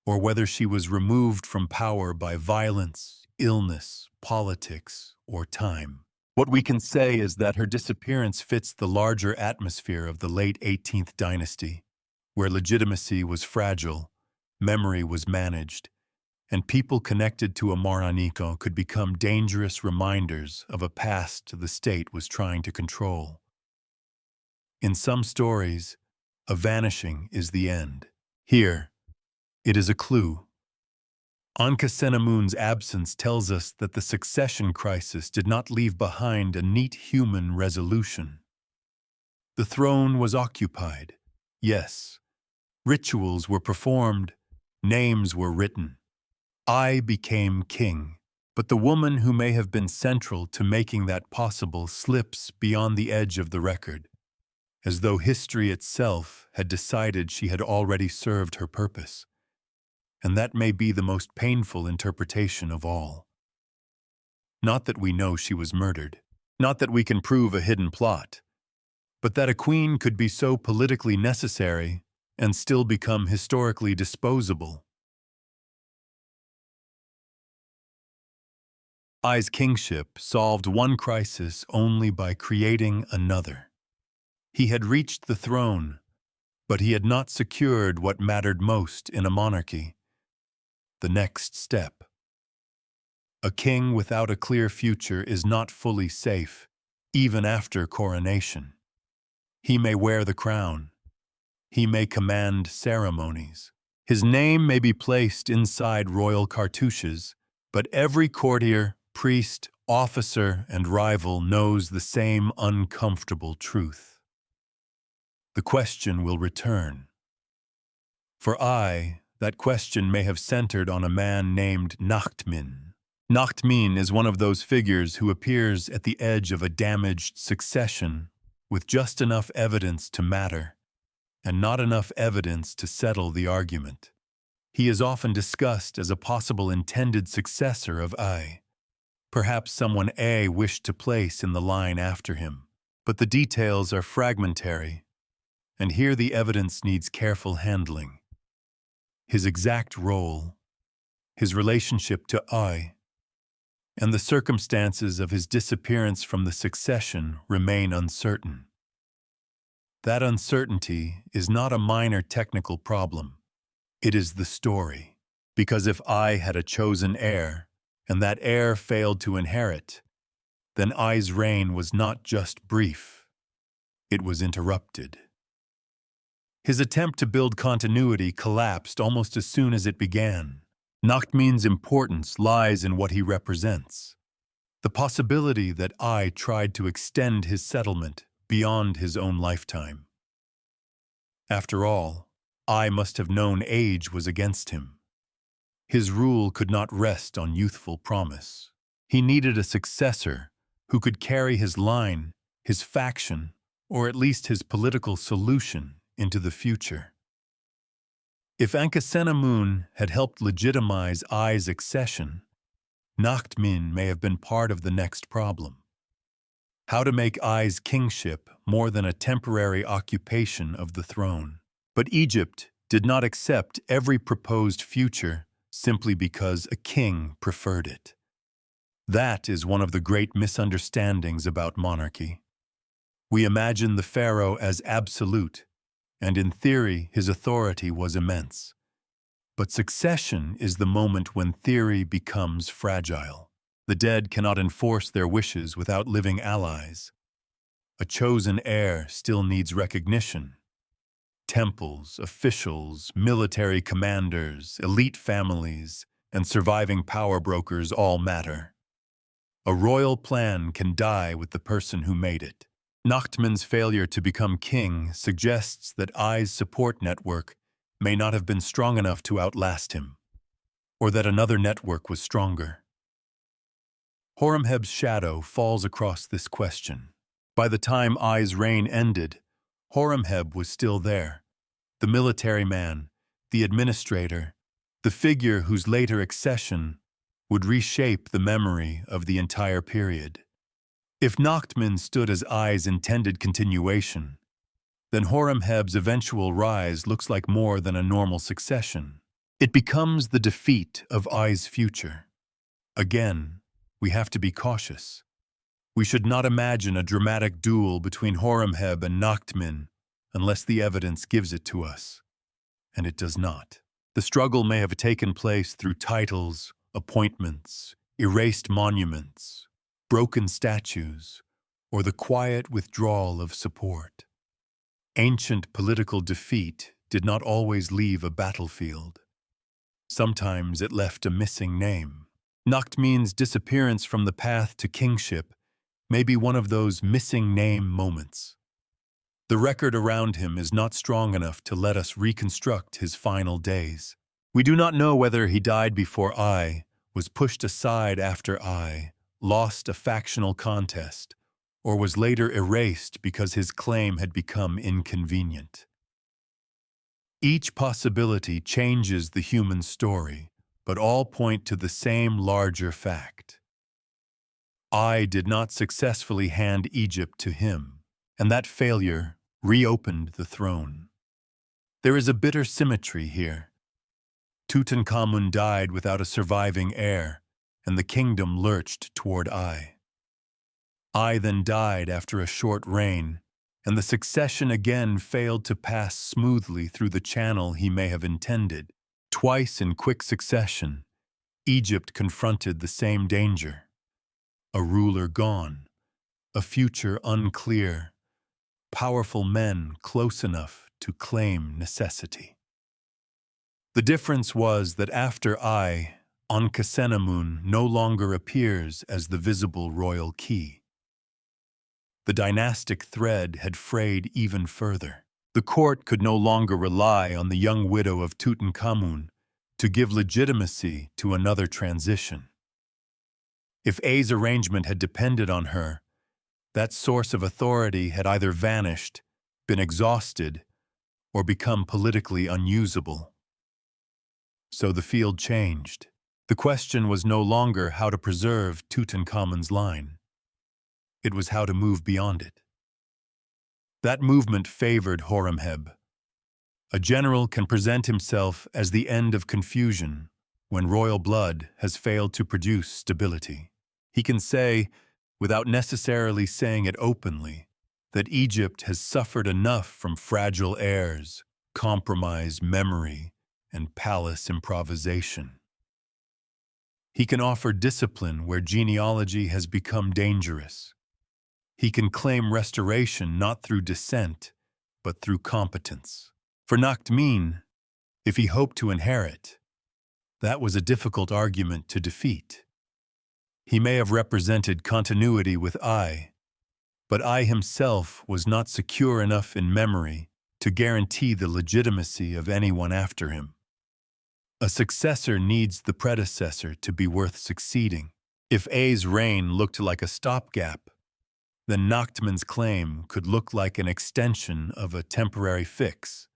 or whether she was removed from power by violence, illness, politics, or time. What we can say is that her disappearance fits the larger atmosphere of the late 18th dynasty, where legitimacy was fragile, memory was managed, and people connected to Amarna could become dangerous reminders of a past the state was trying to control. In some stories, A vanishing is the end. Here, it is a clue. Ankhesenamun's absence tells us that the succession crisis did not leave behind a neat human resolution. The throne was occupied, yes. Rituals were performed, names were written. I became king, but the woman who may have been central to making that possible slips beyond the edge of the record, as though history itself had decided she had already served her purpose. And that may be the most painful interpretation of all. Not that we know she was murdered, not that we can prove a hidden plot, but that a queen could be so politically necessary and still become historically disposable. Ai's kingship solved one crisis only by creating another. He had reached the throne, but he had not secured what mattered most in a monarchy: the next step. A king without a clear future is not fully safe, even after coronation. He may wear the crown. He may command ceremonies. His name may be placed inside royal cartouches, but every courtier, priest, officer, and rival knows the same uncomfortable truth. The question will return. For Ai, that question may have centered on a man named Nachtmin. Nachtmin is one of those figures who appears at the edge of a damaged succession with just enough evidence to matter, and not enough evidence to settle the argument. He is often discussed as a possible intended successor of Ai, perhaps someone Ai wished to place in the line after him. But the details are fragmentary, and here the evidence needs careful handling. His exact role, his relationship to Ai, and the circumstances of his disappearance from the succession remain uncertain. That uncertainty is not a minor technical problem. It is the story. Because if Ai had a chosen heir, and that heir failed to inherit, then Ai's reign was not just brief. It was interrupted. His attempt to build continuity collapsed almost as soon as it began. Nachtmin's importance lies in what he represents. The possibility that Ai tried to extend his settlement beyond his own lifetime. After all, Ai must have known age was against him. His rule could not rest on youthful promise. He needed a successor who could carry his line, his faction, or at least his political solution into the future. If Ankhesenamun had helped legitimize Ai's accession, Nachtmin may have been part of the next problem. How to make Ai's kingship more than a temporary occupation of the throne. But Egypt did not accept every proposed future simply because a king preferred it. That is one of the great misunderstandings about monarchy. We imagine the pharaoh as absolute, and in theory his authority was immense. But succession is the moment when theory becomes fragile. The dead cannot enforce their wishes without living allies. A chosen heir still needs recognition. Temples, officials, military commanders, elite families, and surviving power brokers all matter. A royal plan can die with the person who made it. Nachtmin's failure to become king suggests that Ai's support network may not have been strong enough to outlast him, or that another network was stronger. Horemheb's shadow falls across this question. By the time Ai's reign ended, Horemheb was still there, the military man, the administrator, the figure whose later accession would reshape the memory of the entire period. If Nachtmin stood as Ai's intended continuation, then Horemheb's eventual rise looks like more than a normal succession. It becomes the defeat of Ai's future. Again, we have to be cautious. We should not imagine a dramatic duel between Horemheb and Nachtmin unless the evidence gives it to us. And it does not. The struggle may have taken place through titles, appointments, erased monuments, broken statues, or the quiet withdrawal of support. Ancient political defeat did not always leave a battlefield. Sometimes it left a missing name. Nakhtem's disappearance from the path to kingship may be one of those missing name moments. The record around him is not strong enough to let us reconstruct his final days. We do not know whether he died before I, was pushed aside after I, lost a factional contest, or was later erased because his claim had become inconvenient. Each possibility changes the human story, but all point to the same larger fact. I did not successfully hand Egypt to him, and that failure reopened the throne. There is a bitter symmetry here. Tutankhamun died without a surviving heir, and the kingdom lurched toward I. I then died after a short reign, and the succession again failed to pass smoothly through the channel he may have intended. Twice in quick succession, Egypt confronted the same danger. A ruler gone, a future unclear, powerful men close enough to claim necessity. The difference was that after I, Ankhesenamun no longer appears as the visible royal key. The dynastic thread had frayed even further. The court could no longer rely on the young widow of Tutankhamun to give legitimacy to another transition. If A's arrangement had depended on her, that source of authority had either vanished, been exhausted, or become politically unusable. So the field changed. The question was no longer how to preserve Tutankhamun's line. It was how to move beyond it. That movement favored Horemheb. A general can present himself as the end of confusion when royal blood has failed to produce stability. He can say, without necessarily saying it openly, that Egypt has suffered enough from fragile heirs, compromised memory, and palace improvisation. He can offer discipline where genealogy has become dangerous. He can claim restoration not through dissent, but through competence. For Nakhtem, if he hoped to inherit, that was a difficult argument to defeat. He may have represented continuity with I, but I himself was not secure enough in memory to guarantee the legitimacy of anyone after him. A successor needs the predecessor to be worth succeeding. If A's reign looked like a stopgap, then Nakhtem's claim could look like an extension of a temporary fix.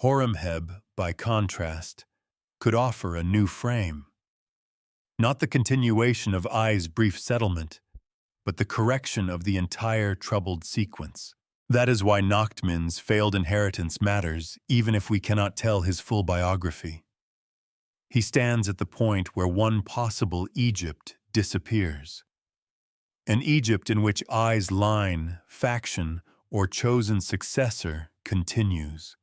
Horemheb, by contrast, could offer a new frame. Not the continuation of I's brief settlement, but the correction of the entire troubled sequence. That is why Nakhtem's failed inheritance matters, even if we cannot tell his full biography. He stands at the point where one possible Egypt disappears. An Egypt in which I's line, faction, or chosen successor continues.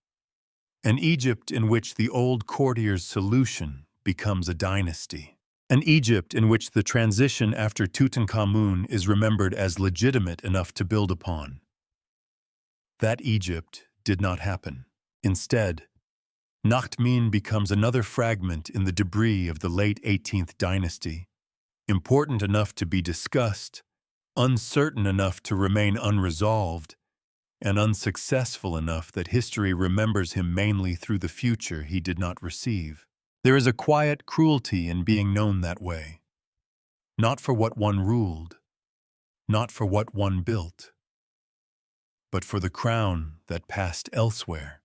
An Egypt in which the old courtier's solution becomes a dynasty. An Egypt in which the transition after Tutankhamun is remembered as legitimate enough to build upon. That Egypt did not happen. Instead, Nakhtem becomes another fragment in the debris of the late 18th dynasty, important enough to be discussed, uncertain enough to remain unresolved, and unsuccessful enough that history remembers him mainly through the future he did not receive. There is a quiet cruelty in being known that way. Not for what one ruled, not for what one built, but for the crown that passed elsewhere.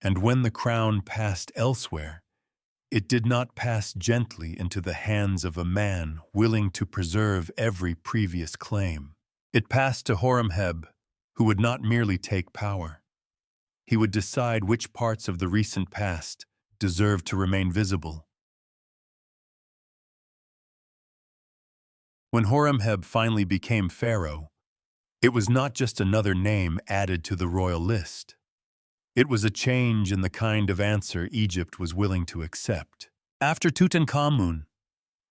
And when the crown passed elsewhere, it did not pass gently into the hands of a man willing to preserve every previous claim. It passed to Horemheb, who would not merely take power. He would decide which parts of the recent past deserved to remain visible. When Horemheb finally became pharaoh, it was not just another name added to the royal list. It was a change in the kind of answer Egypt was willing to accept. After Tutankhamun,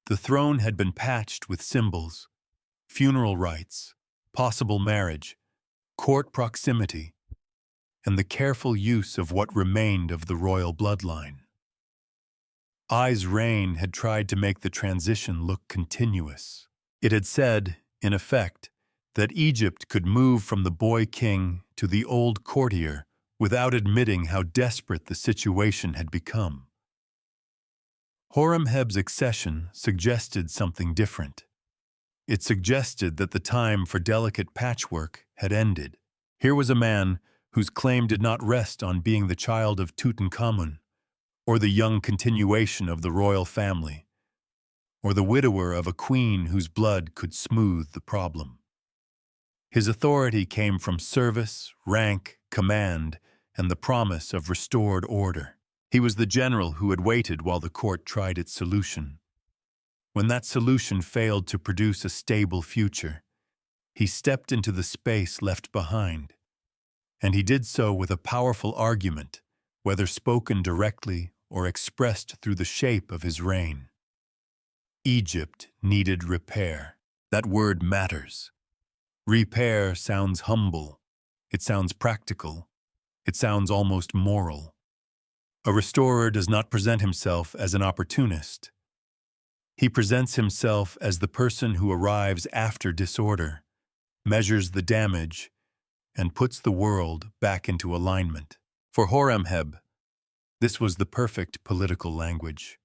the throne had been patched with symbols, funeral rites, possible marriage, court proximity, and the careful use of what remained of the royal bloodline. I's reign had tried to make the transition look continuous. It had said, in effect, that Egypt could move from the boy king to the old courtier without admitting how desperate the situation had become. Horemheb's accession suggested something different. It suggested that the time for delicate patchwork had ended. Here was a man whose claim did not rest on being the child of Tutankhamun, or the young continuation of the royal family, or the widower of a queen whose blood could smooth the problem. His authority came from service, rank, command, and the promise of restored order. He was the general who had waited while the court tried its solution. When that solution failed to produce a stable future, he stepped into the space left behind, and he did so with a powerful argument, whether spoken directly or expressed through the shape of his reign. Egypt needed repair. That word matters. Repair sounds humble. It sounds practical. It sounds almost moral. A restorer does not present himself as an opportunist. He presents himself as the person who arrives after disorder, measures the damage, and puts the world back into alignment. For Horemheb, this was the perfect political language.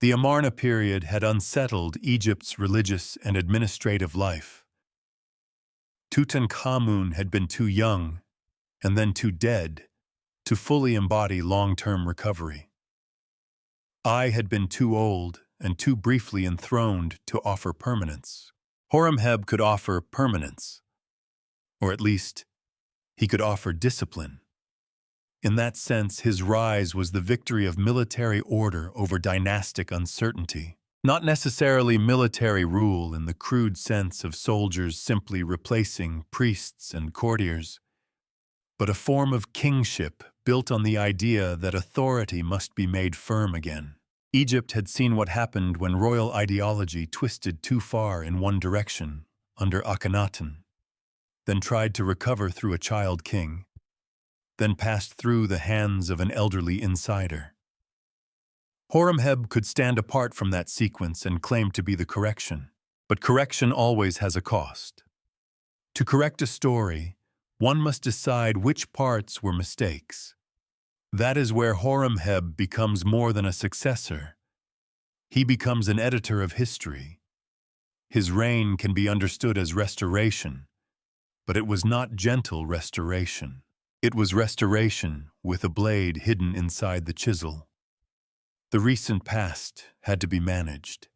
The Amarna period had unsettled Egypt's religious and administrative life. Tutankhamun had been too young, and then too dead, to fully embody long-term recovery. I had been too old and too briefly enthroned to offer permanence. Horemheb could offer permanence, or at least, he could offer discipline. In that sense, his rise was the victory of military order over dynastic uncertainty. Not necessarily military rule in the crude sense of soldiers simply replacing priests and courtiers, but a form of kingship built on the idea that authority must be made firm again. Egypt had seen what happened when royal ideology twisted too far in one direction under Akhenaten, then tried to recover through a child king, then passed through the hands of an elderly insider. Horemheb could stand apart from that sequence and claim to be the correction, but correction always has a cost. To correct a story, one must decide which parts were mistakes. That is where Horemheb becomes more than a successor. He becomes an editor of history. His reign can be understood as restoration, but it was not gentle restoration. It was restoration with a blade hidden inside the chisel. The recent past had to be managed.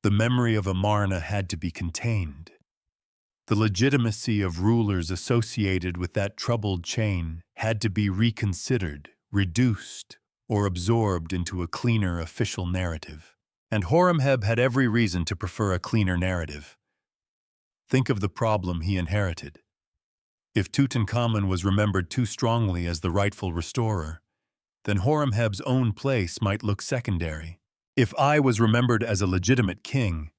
The memory of Amarna had to be contained. The legitimacy of rulers associated with that troubled chain had to be reconsidered, reduced, or absorbed into a cleaner official narrative. And Horemheb had every reason to prefer a cleaner narrative. Think of the problem he inherited. If Tutankhamun was remembered too strongly as the rightful restorer, then Horemheb's own place might look secondary. If I was remembered as a legitimate king,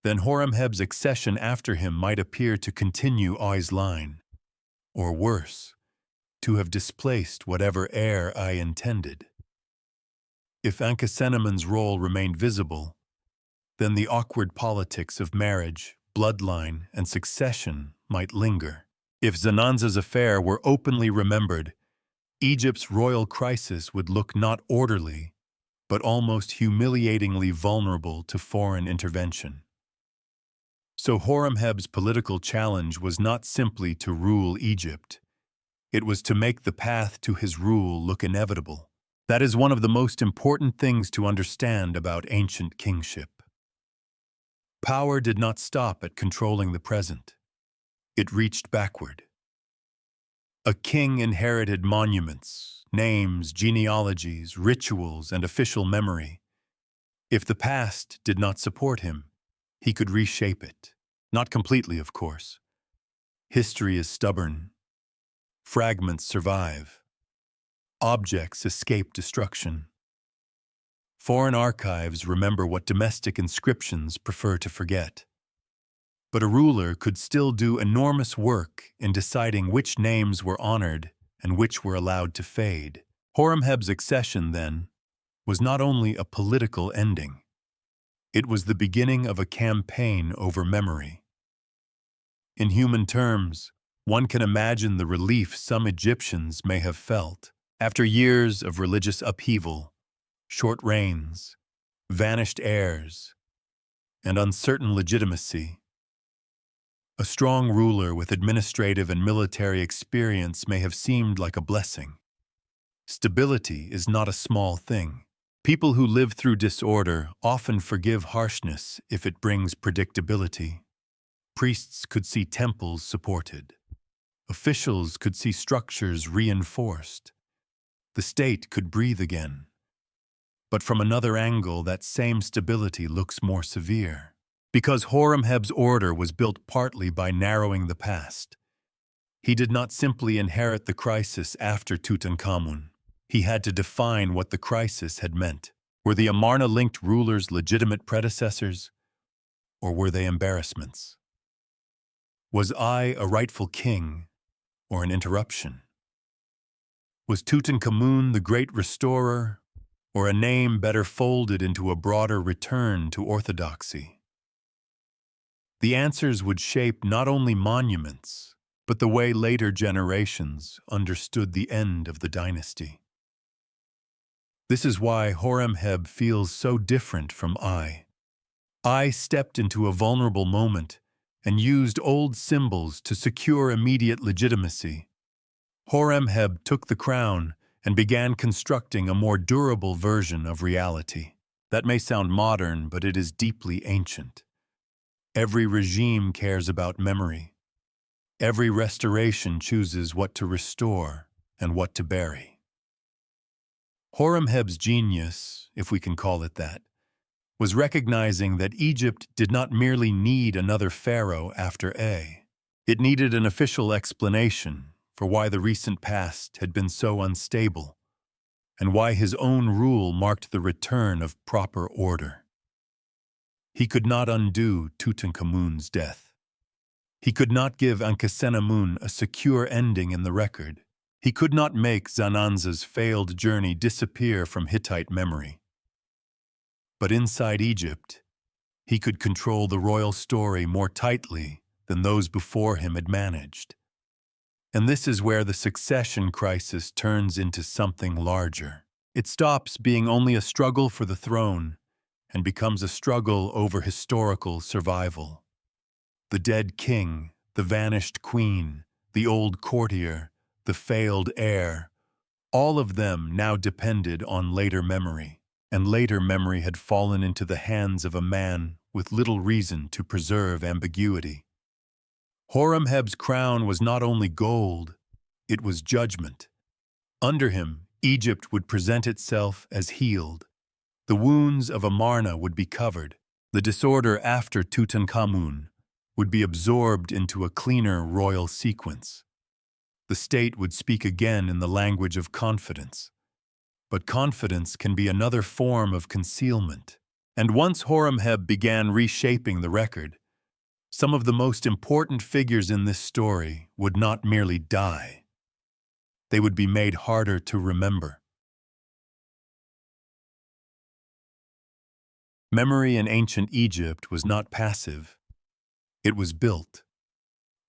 then Horemheb's accession after him might appear to continue I's line, or worse, to have displaced whatever heir I intended. If Ankhesenamun's role remained visible, then the awkward politics of marriage, bloodline, and succession might linger. If Zenanza's affair were openly remembered, Egypt's royal crisis would look not orderly, but almost humiliatingly vulnerable to foreign intervention. So Horemheb's political challenge was not simply to rule Egypt. It was to make the path to his rule look inevitable. That is one of the most important things to understand about ancient kingship. Power did not stop at controlling the present. It reached backward. A king inherited monuments, names, genealogies, rituals, and official memory. If the past did not support him, he could reshape it. Not completely, of course. History is stubborn. Fragments survive. Objects escape destruction. Foreign archives remember what domestic inscriptions prefer to forget. But a ruler could still do enormous work in deciding which names were honored and which were allowed to fade. Horemheb's accession, then, was not only a political ending. It was the beginning of a campaign over memory. In human terms, one can imagine the relief some Egyptians may have felt after years of religious upheaval, short reigns, vanished heirs, and uncertain legitimacy. A strong ruler with administrative and military experience may have seemed like a blessing. Stability is not a small thing. People who live through disorder often forgive harshness if it brings predictability. Priests could see temples supported. Officials could see structures reinforced. The state could breathe again. But from another angle, that same stability looks more severe. Because Horemheb's order was built partly by narrowing the past. He did not simply inherit the crisis after Tutankhamun. He had to define what the crisis had meant. Were the Amarna-linked rulers legitimate predecessors, or were they embarrassments? Was I a rightful king, or an interruption? Was Tutankhamun the great restorer, or a name better folded into a broader return to orthodoxy? The answers would shape not only monuments, but the way later generations understood the end of the dynasty. This is why Horemheb feels so different from I. I stepped into a vulnerable moment and used old symbols to secure immediate legitimacy. Horemheb took the crown and began constructing a more durable version of reality. That may sound modern, but it is deeply ancient. Every regime cares about memory. Every restoration chooses what to restore and what to bury. Horemheb's genius, if we can call it that, was recognizing that Egypt did not merely need another pharaoh after A. It needed an official explanation for why the recent past had been so unstable, and why his own rule marked the return of proper order. He could not undo Tutankhamun's death. He could not give Ankhesenamun a secure ending in the record. He could not make Zananza's failed journey disappear from Hittite memory. But inside Egypt, he could control the royal story more tightly than those before him had managed. And this is where the succession crisis turns into something larger. It stops being only a struggle for the throne and becomes a struggle over historical survival. The dead king, the vanished queen, the old courtier, the failed heir, all of them now depended on later memory, and later memory had fallen into the hands of a man with little reason to preserve ambiguity. Horemheb's crown was not only gold, it was judgment. Under him, Egypt would present itself as healed. The wounds of Amarna would be covered. The disorder after Tutankhamun would be absorbed into a cleaner royal sequence. The state would speak again in the language of confidence. But confidence can be another form of concealment. And once Horemheb began reshaping the record, some of the most important figures in this story would not merely die. They would be made harder to remember. Memory in ancient Egypt was not passive. It was built.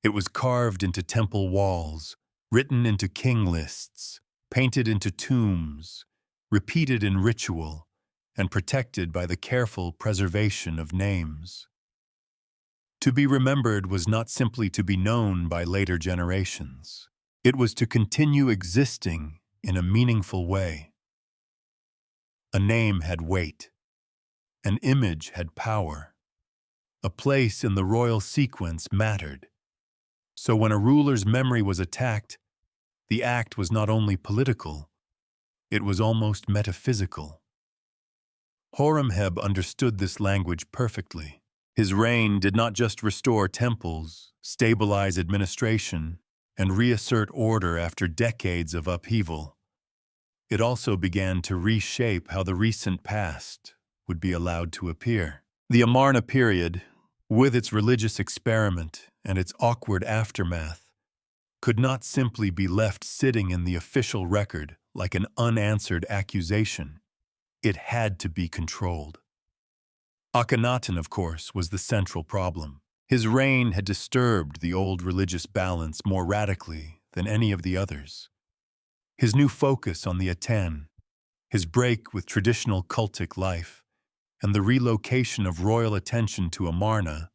It was carved into temple walls, written into king lists, painted into tombs, repeated in ritual, and protected by the careful preservation of names. To be remembered was not simply to be known by later generations. It was to continue existing in a meaningful way. A name had weight. An image had power. A place in the royal sequence mattered. So when a ruler's memory was attacked, the act was not only political, it was almost metaphysical. Horemheb understood this language perfectly. His reign did not just restore temples, stabilize administration, and reassert order after decades of upheaval. It also began to reshape how the recent past would be allowed to appear. The Amarna period, with its religious experiment and its awkward aftermath, could not simply be left sitting in the official record like an unanswered accusation. It had to be controlled. Akhenaten, of course, was the central problem. His reign had disturbed the old religious balance more radically than any of the others. His new focus on the Aten, his break with traditional cultic life, and the relocation of royal attention to Amarna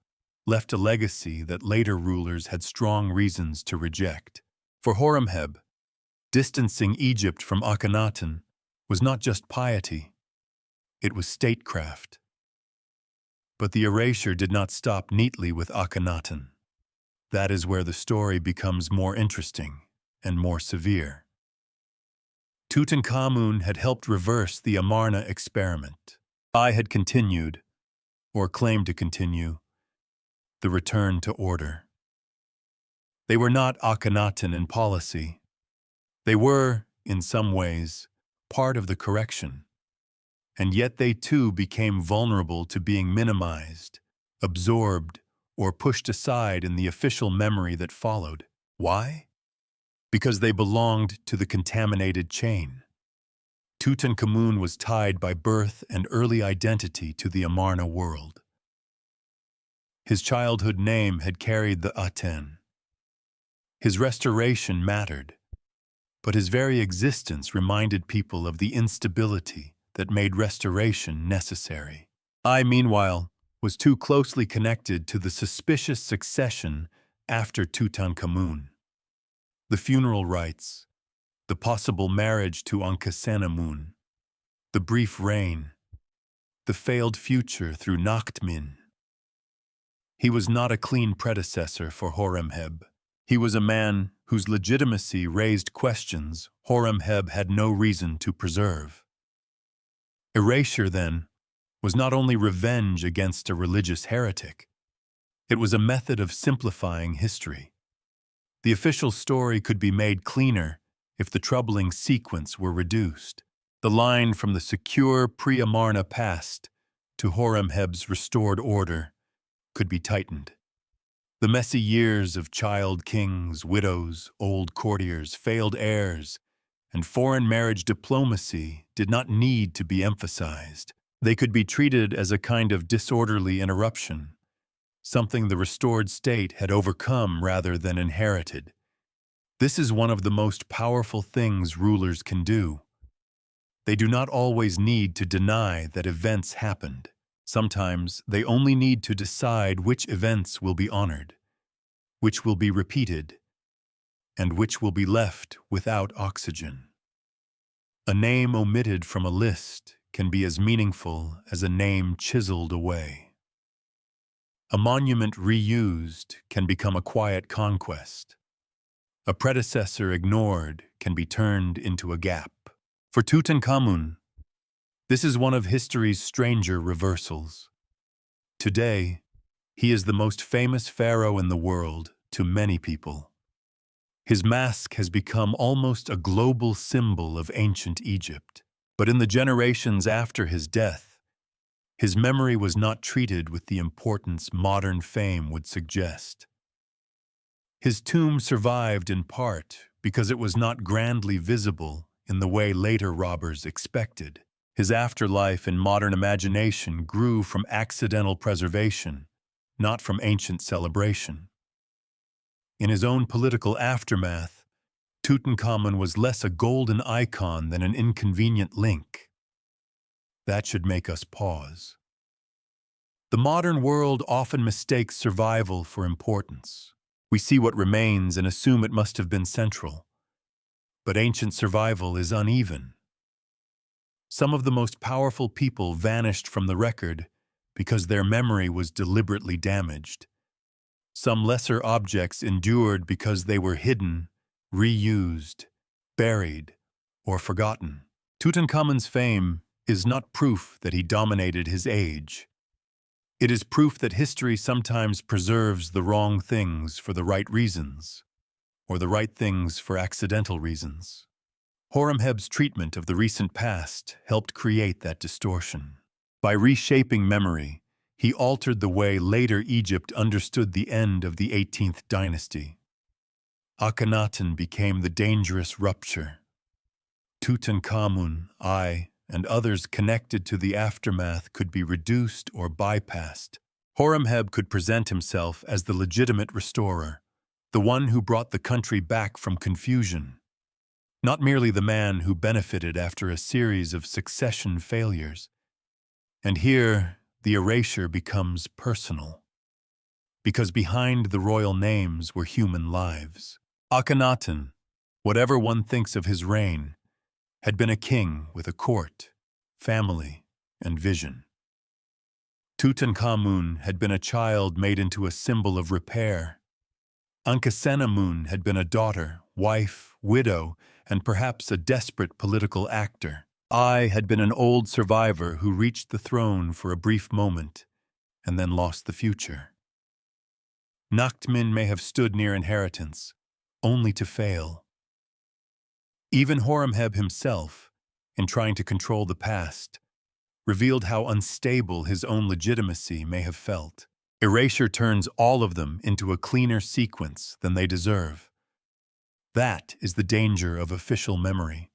left a legacy that later rulers had strong reasons to reject. For Horemheb, distancing Egypt from Akhenaten was not just piety, it was statecraft. But the erasure did not stop neatly with Akhenaten. That is where the story becomes more interesting and more severe. Tutankhamun had helped reverse the Amarna experiment. I had continued, or claimed to continue, the return to order. They were not Akhenaten in policy. They were, in some ways, part of the correction. And yet they too became vulnerable to being minimized, absorbed, or pushed aside in the official memory that followed. Why? Because they belonged to the contaminated chain. Tutankhamun was tied by birth and early identity to the Amarna world. His childhood name had carried the Aten. His restoration mattered, but his very existence reminded people of the instability that made restoration necessary. I, meanwhile, was too closely connected to the suspicious succession after Tutankhamun. The funeral rites, the possible marriage to Ankhesenamun, the brief reign, the failed future through Nakhtamyn. He was not a clean predecessor for Horemheb. He was a man whose legitimacy raised questions Horemheb had no reason to preserve. Erasure, then, was not only revenge against a religious heretic, it was a method of simplifying history. The official story could be made cleaner if the troubling sequence were reduced. The line from the secure pre-Amarna past to Horemheb's restored order could be tightened. The messy years of child kings, widows, old courtiers, failed heirs, and foreign marriage diplomacy did not need to be emphasized. They could be treated as a kind of disorderly interruption, something the restored state had overcome rather than inherited. This is one of the most powerful things rulers can do. They do not always need to deny that events happened. Sometimes they only need to decide which events will be honored, which will be repeated, and which will be left without oxygen. A name omitted from a list can be as meaningful as a name chiseled away. A monument reused can become a quiet conquest. A predecessor ignored can be turned into a gap. For Tutankhamun, this is one of history's stranger reversals. Today, he is the most famous pharaoh in the world to many people. His mask has become almost a global symbol of ancient Egypt. But in the generations after his death, his memory was not treated with the importance modern fame would suggest. His tomb survived in part because it was not grandly visible in the way later robbers expected. His afterlife in modern imagination grew from accidental preservation, not from ancient celebration. In his own political aftermath, Tutankhamun was less a golden icon than an inconvenient link. That should make us pause. The modern world often mistakes survival for importance. We see what remains and assume it must have been central. But ancient survival is uneven. Some of the most powerful people vanished from the record because their memory was deliberately damaged. Some lesser objects endured because they were hidden, reused, buried, or forgotten. Tutankhamun's fame is not proof that he dominated his age. It is proof that history sometimes preserves the wrong things for the right reasons, or the right things for accidental reasons. Horemheb's treatment of the recent past helped create that distortion. By reshaping memory, he altered the way later Egypt understood the end of the 18th dynasty. Akhenaten became the dangerous rupture. Tutankhamun, and others connected to the aftermath could be reduced or bypassed. Horemheb could present himself as the legitimate restorer, the one who brought the country back from confusion, not merely the man who benefited after a series of succession failures. And here, the erasure becomes personal, because behind the royal names were human lives. Akhenaten, whatever one thinks of his reign, had been a king with a court, family, and vision. Tutankhamun had been a child made into a symbol of repair. Ankhesenamun had been a daughter, wife, widow, and perhaps a desperate political actor. I had been an old survivor who reached the throne for a brief moment and then lost the future. Nachtmin may have stood near inheritance, only to fail. Even Horemheb himself, in trying to control the past, revealed how unstable his own legitimacy may have felt. Erasure turns all of them into a cleaner sequence than they deserve. That is the danger of official memory.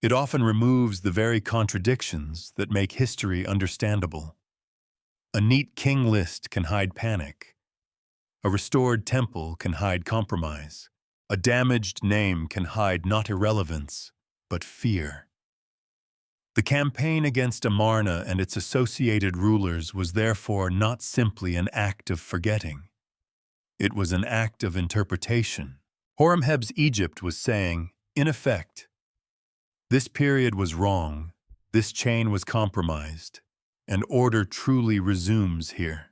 It often removes the very contradictions that make history understandable. A neat king list can hide panic. A restored temple can hide compromise. A damaged name can hide not irrelevance, but fear. The campaign against Amarna and its associated rulers was therefore not simply an act of forgetting. It was an act of interpretation. Horemheb's Egypt was saying, in effect, this period was wrong, this chain was compromised, and order truly resumes here.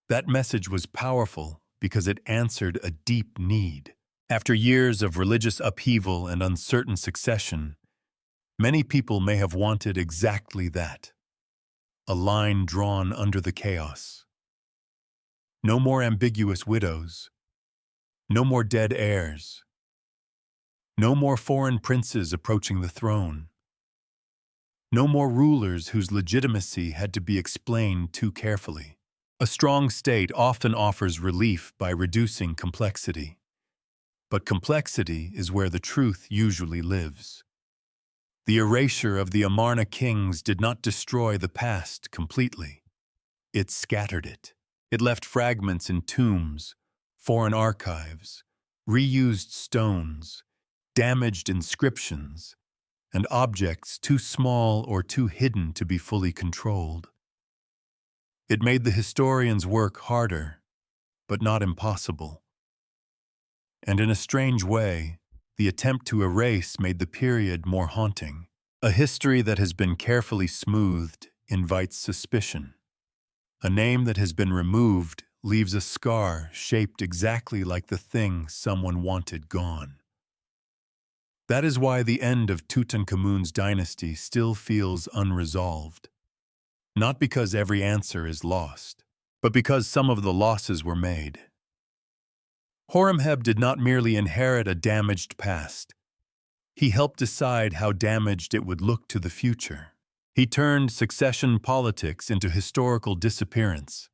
That message was powerful because it answered a deep need. After years of religious upheaval and uncertain succession, many people may have wanted exactly that. A line drawn under the chaos. No more ambiguous widows. No more dead heirs. No more foreign princes approaching the throne. No more rulers whose legitimacy had to be explained too carefully. A strong state often offers relief by reducing complexity. But complexity is where the truth usually lives. The erasure of the Amarna kings did not destroy the past completely. It scattered it. It left fragments in tombs, foreign archives, reused stones, damaged inscriptions, and objects too small or too hidden to be fully controlled. It made the historians work harder, but not impossible. And in a strange way, the attempt to erase made the period more haunting. A history that has been carefully smoothed invites suspicion. A name that has been removed leaves a scar shaped exactly like the thing someone wanted gone. That is why the end of Tutankhamun's dynasty still feels unresolved. Not because every answer is lost, but because some of the losses were made. Horemheb did not merely inherit a damaged past. He helped decide how damaged it would look to the future. He turned succession politics into historical disappearance,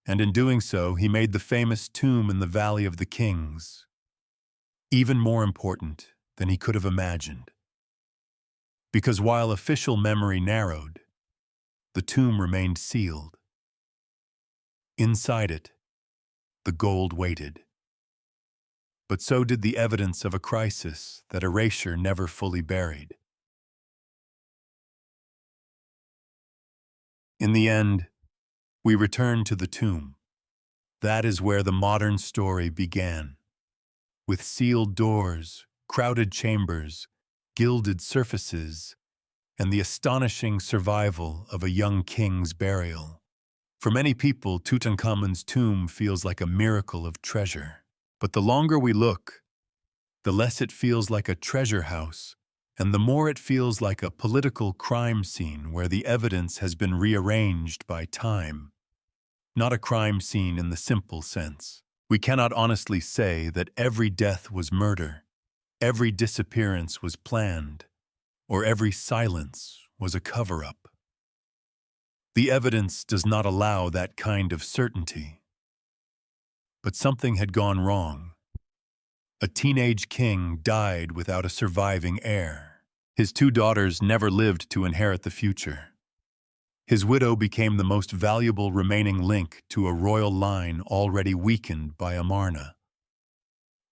and in doing so, he made the famous tomb in the Valley of the Kings even more important than he could have imagined. Because while official memory narrowed, the tomb remained sealed. Inside it, the gold waited. But so did the evidence of a crisis that erasure never fully buried. In the end, we return to the tomb. That is where the modern story began. With sealed doors, crowded chambers, gilded surfaces, and the astonishing survival of a young king's burial. For many people, Tutankhamun's tomb feels like a miracle of treasure. But the longer we look, the less it feels like a treasure house, and the more it feels like a political crime scene where the evidence has been rearranged by time. Not a crime scene in the simple sense. We cannot honestly say that every death was murder, every disappearance was planned, or every silence was a cover-up. The evidence does not allow that kind of certainty. But something had gone wrong. A teenage king died without a surviving heir. His two daughters never lived to inherit the future. His widow became the most valuable remaining link to a royal line already weakened by Amarna.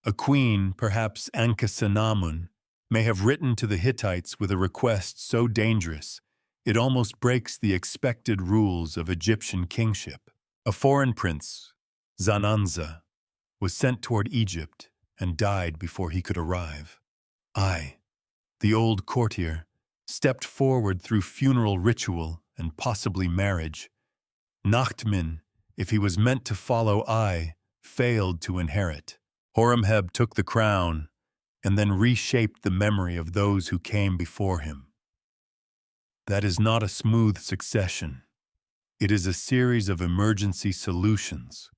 A queen, perhaps Ankhesenamun, may have written to the Hittites with a request so dangerous it almost breaks the expected rules of Egyptian kingship. A foreign prince, Zananza, was sent toward Egypt and died before he could arrive. I, the old courtier, stepped forward through funeral ritual and possibly marriage. Nachtmin, if he was meant to follow I, failed to inherit. Horemheb took the crown and then reshaped the memory of those who came before him. That is not a smooth succession. It is a series of emergency solutions.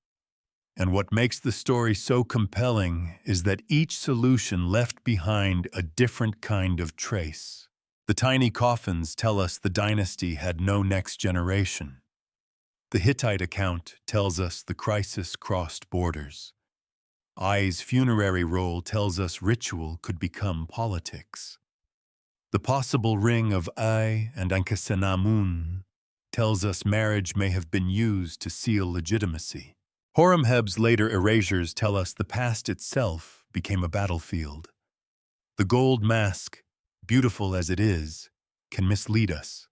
And what makes the story so compelling is that each solution left behind a different kind of trace. The tiny coffins tell us the dynasty had no next generation. The Hittite account tells us the crisis crossed borders. I's funerary role tells us ritual could become politics. The possible ring of I and Ankhesenamun tells us marriage may have been used to seal legitimacy. Horemheb's later erasures tell us the past itself became a battlefield. The gold mask, beautiful as it is, can mislead us.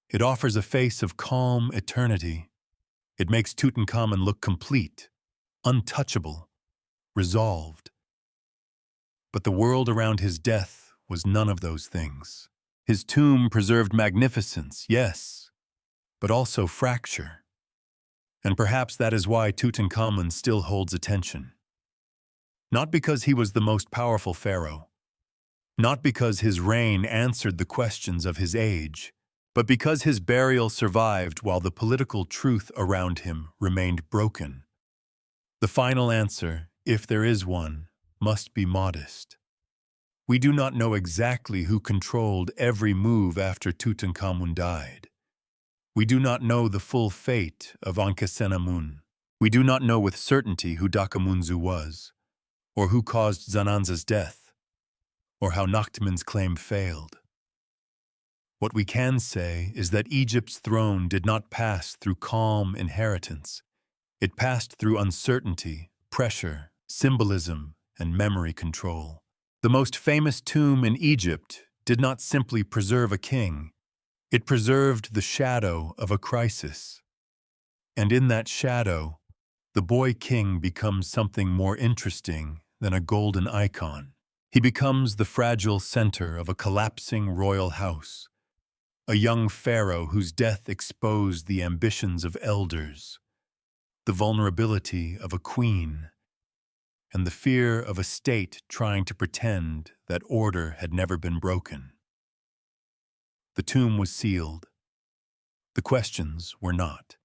It offers a face of calm eternity. It makes Tutankhamun look complete, untouchable, resolved. But the world around his death was none of those things. His tomb preserved magnificence, yes, but also fracture. And perhaps that is why Tutankhamun still holds attention. Not because he was the most powerful pharaoh, not because his reign answered the questions of his age, but because his burial survived while the political truth around him remained broken. The final answer, if there is one, must be modest. We do not know exactly who controlled every move after Tutankhamun died. We do not know the full fate of Ankhesenamun. We do not know with certainty who Dakamunzu was, or who caused Zananza's death, or how Nachtmin's claim failed. What we can say is that Egypt's throne did not pass through calm inheritance. It passed through uncertainty, pressure, symbolism, and memory control. The most famous tomb in Egypt did not simply preserve a king. It preserved the shadow of a crisis. And in that shadow, the boy king becomes something more interesting than a golden icon. He becomes the fragile center of a collapsing royal house, a young pharaoh whose death exposed the ambitions of elders, the vulnerability of a queen, and the fear of a state trying to pretend that order had never been broken. The tomb was sealed. The questions were not.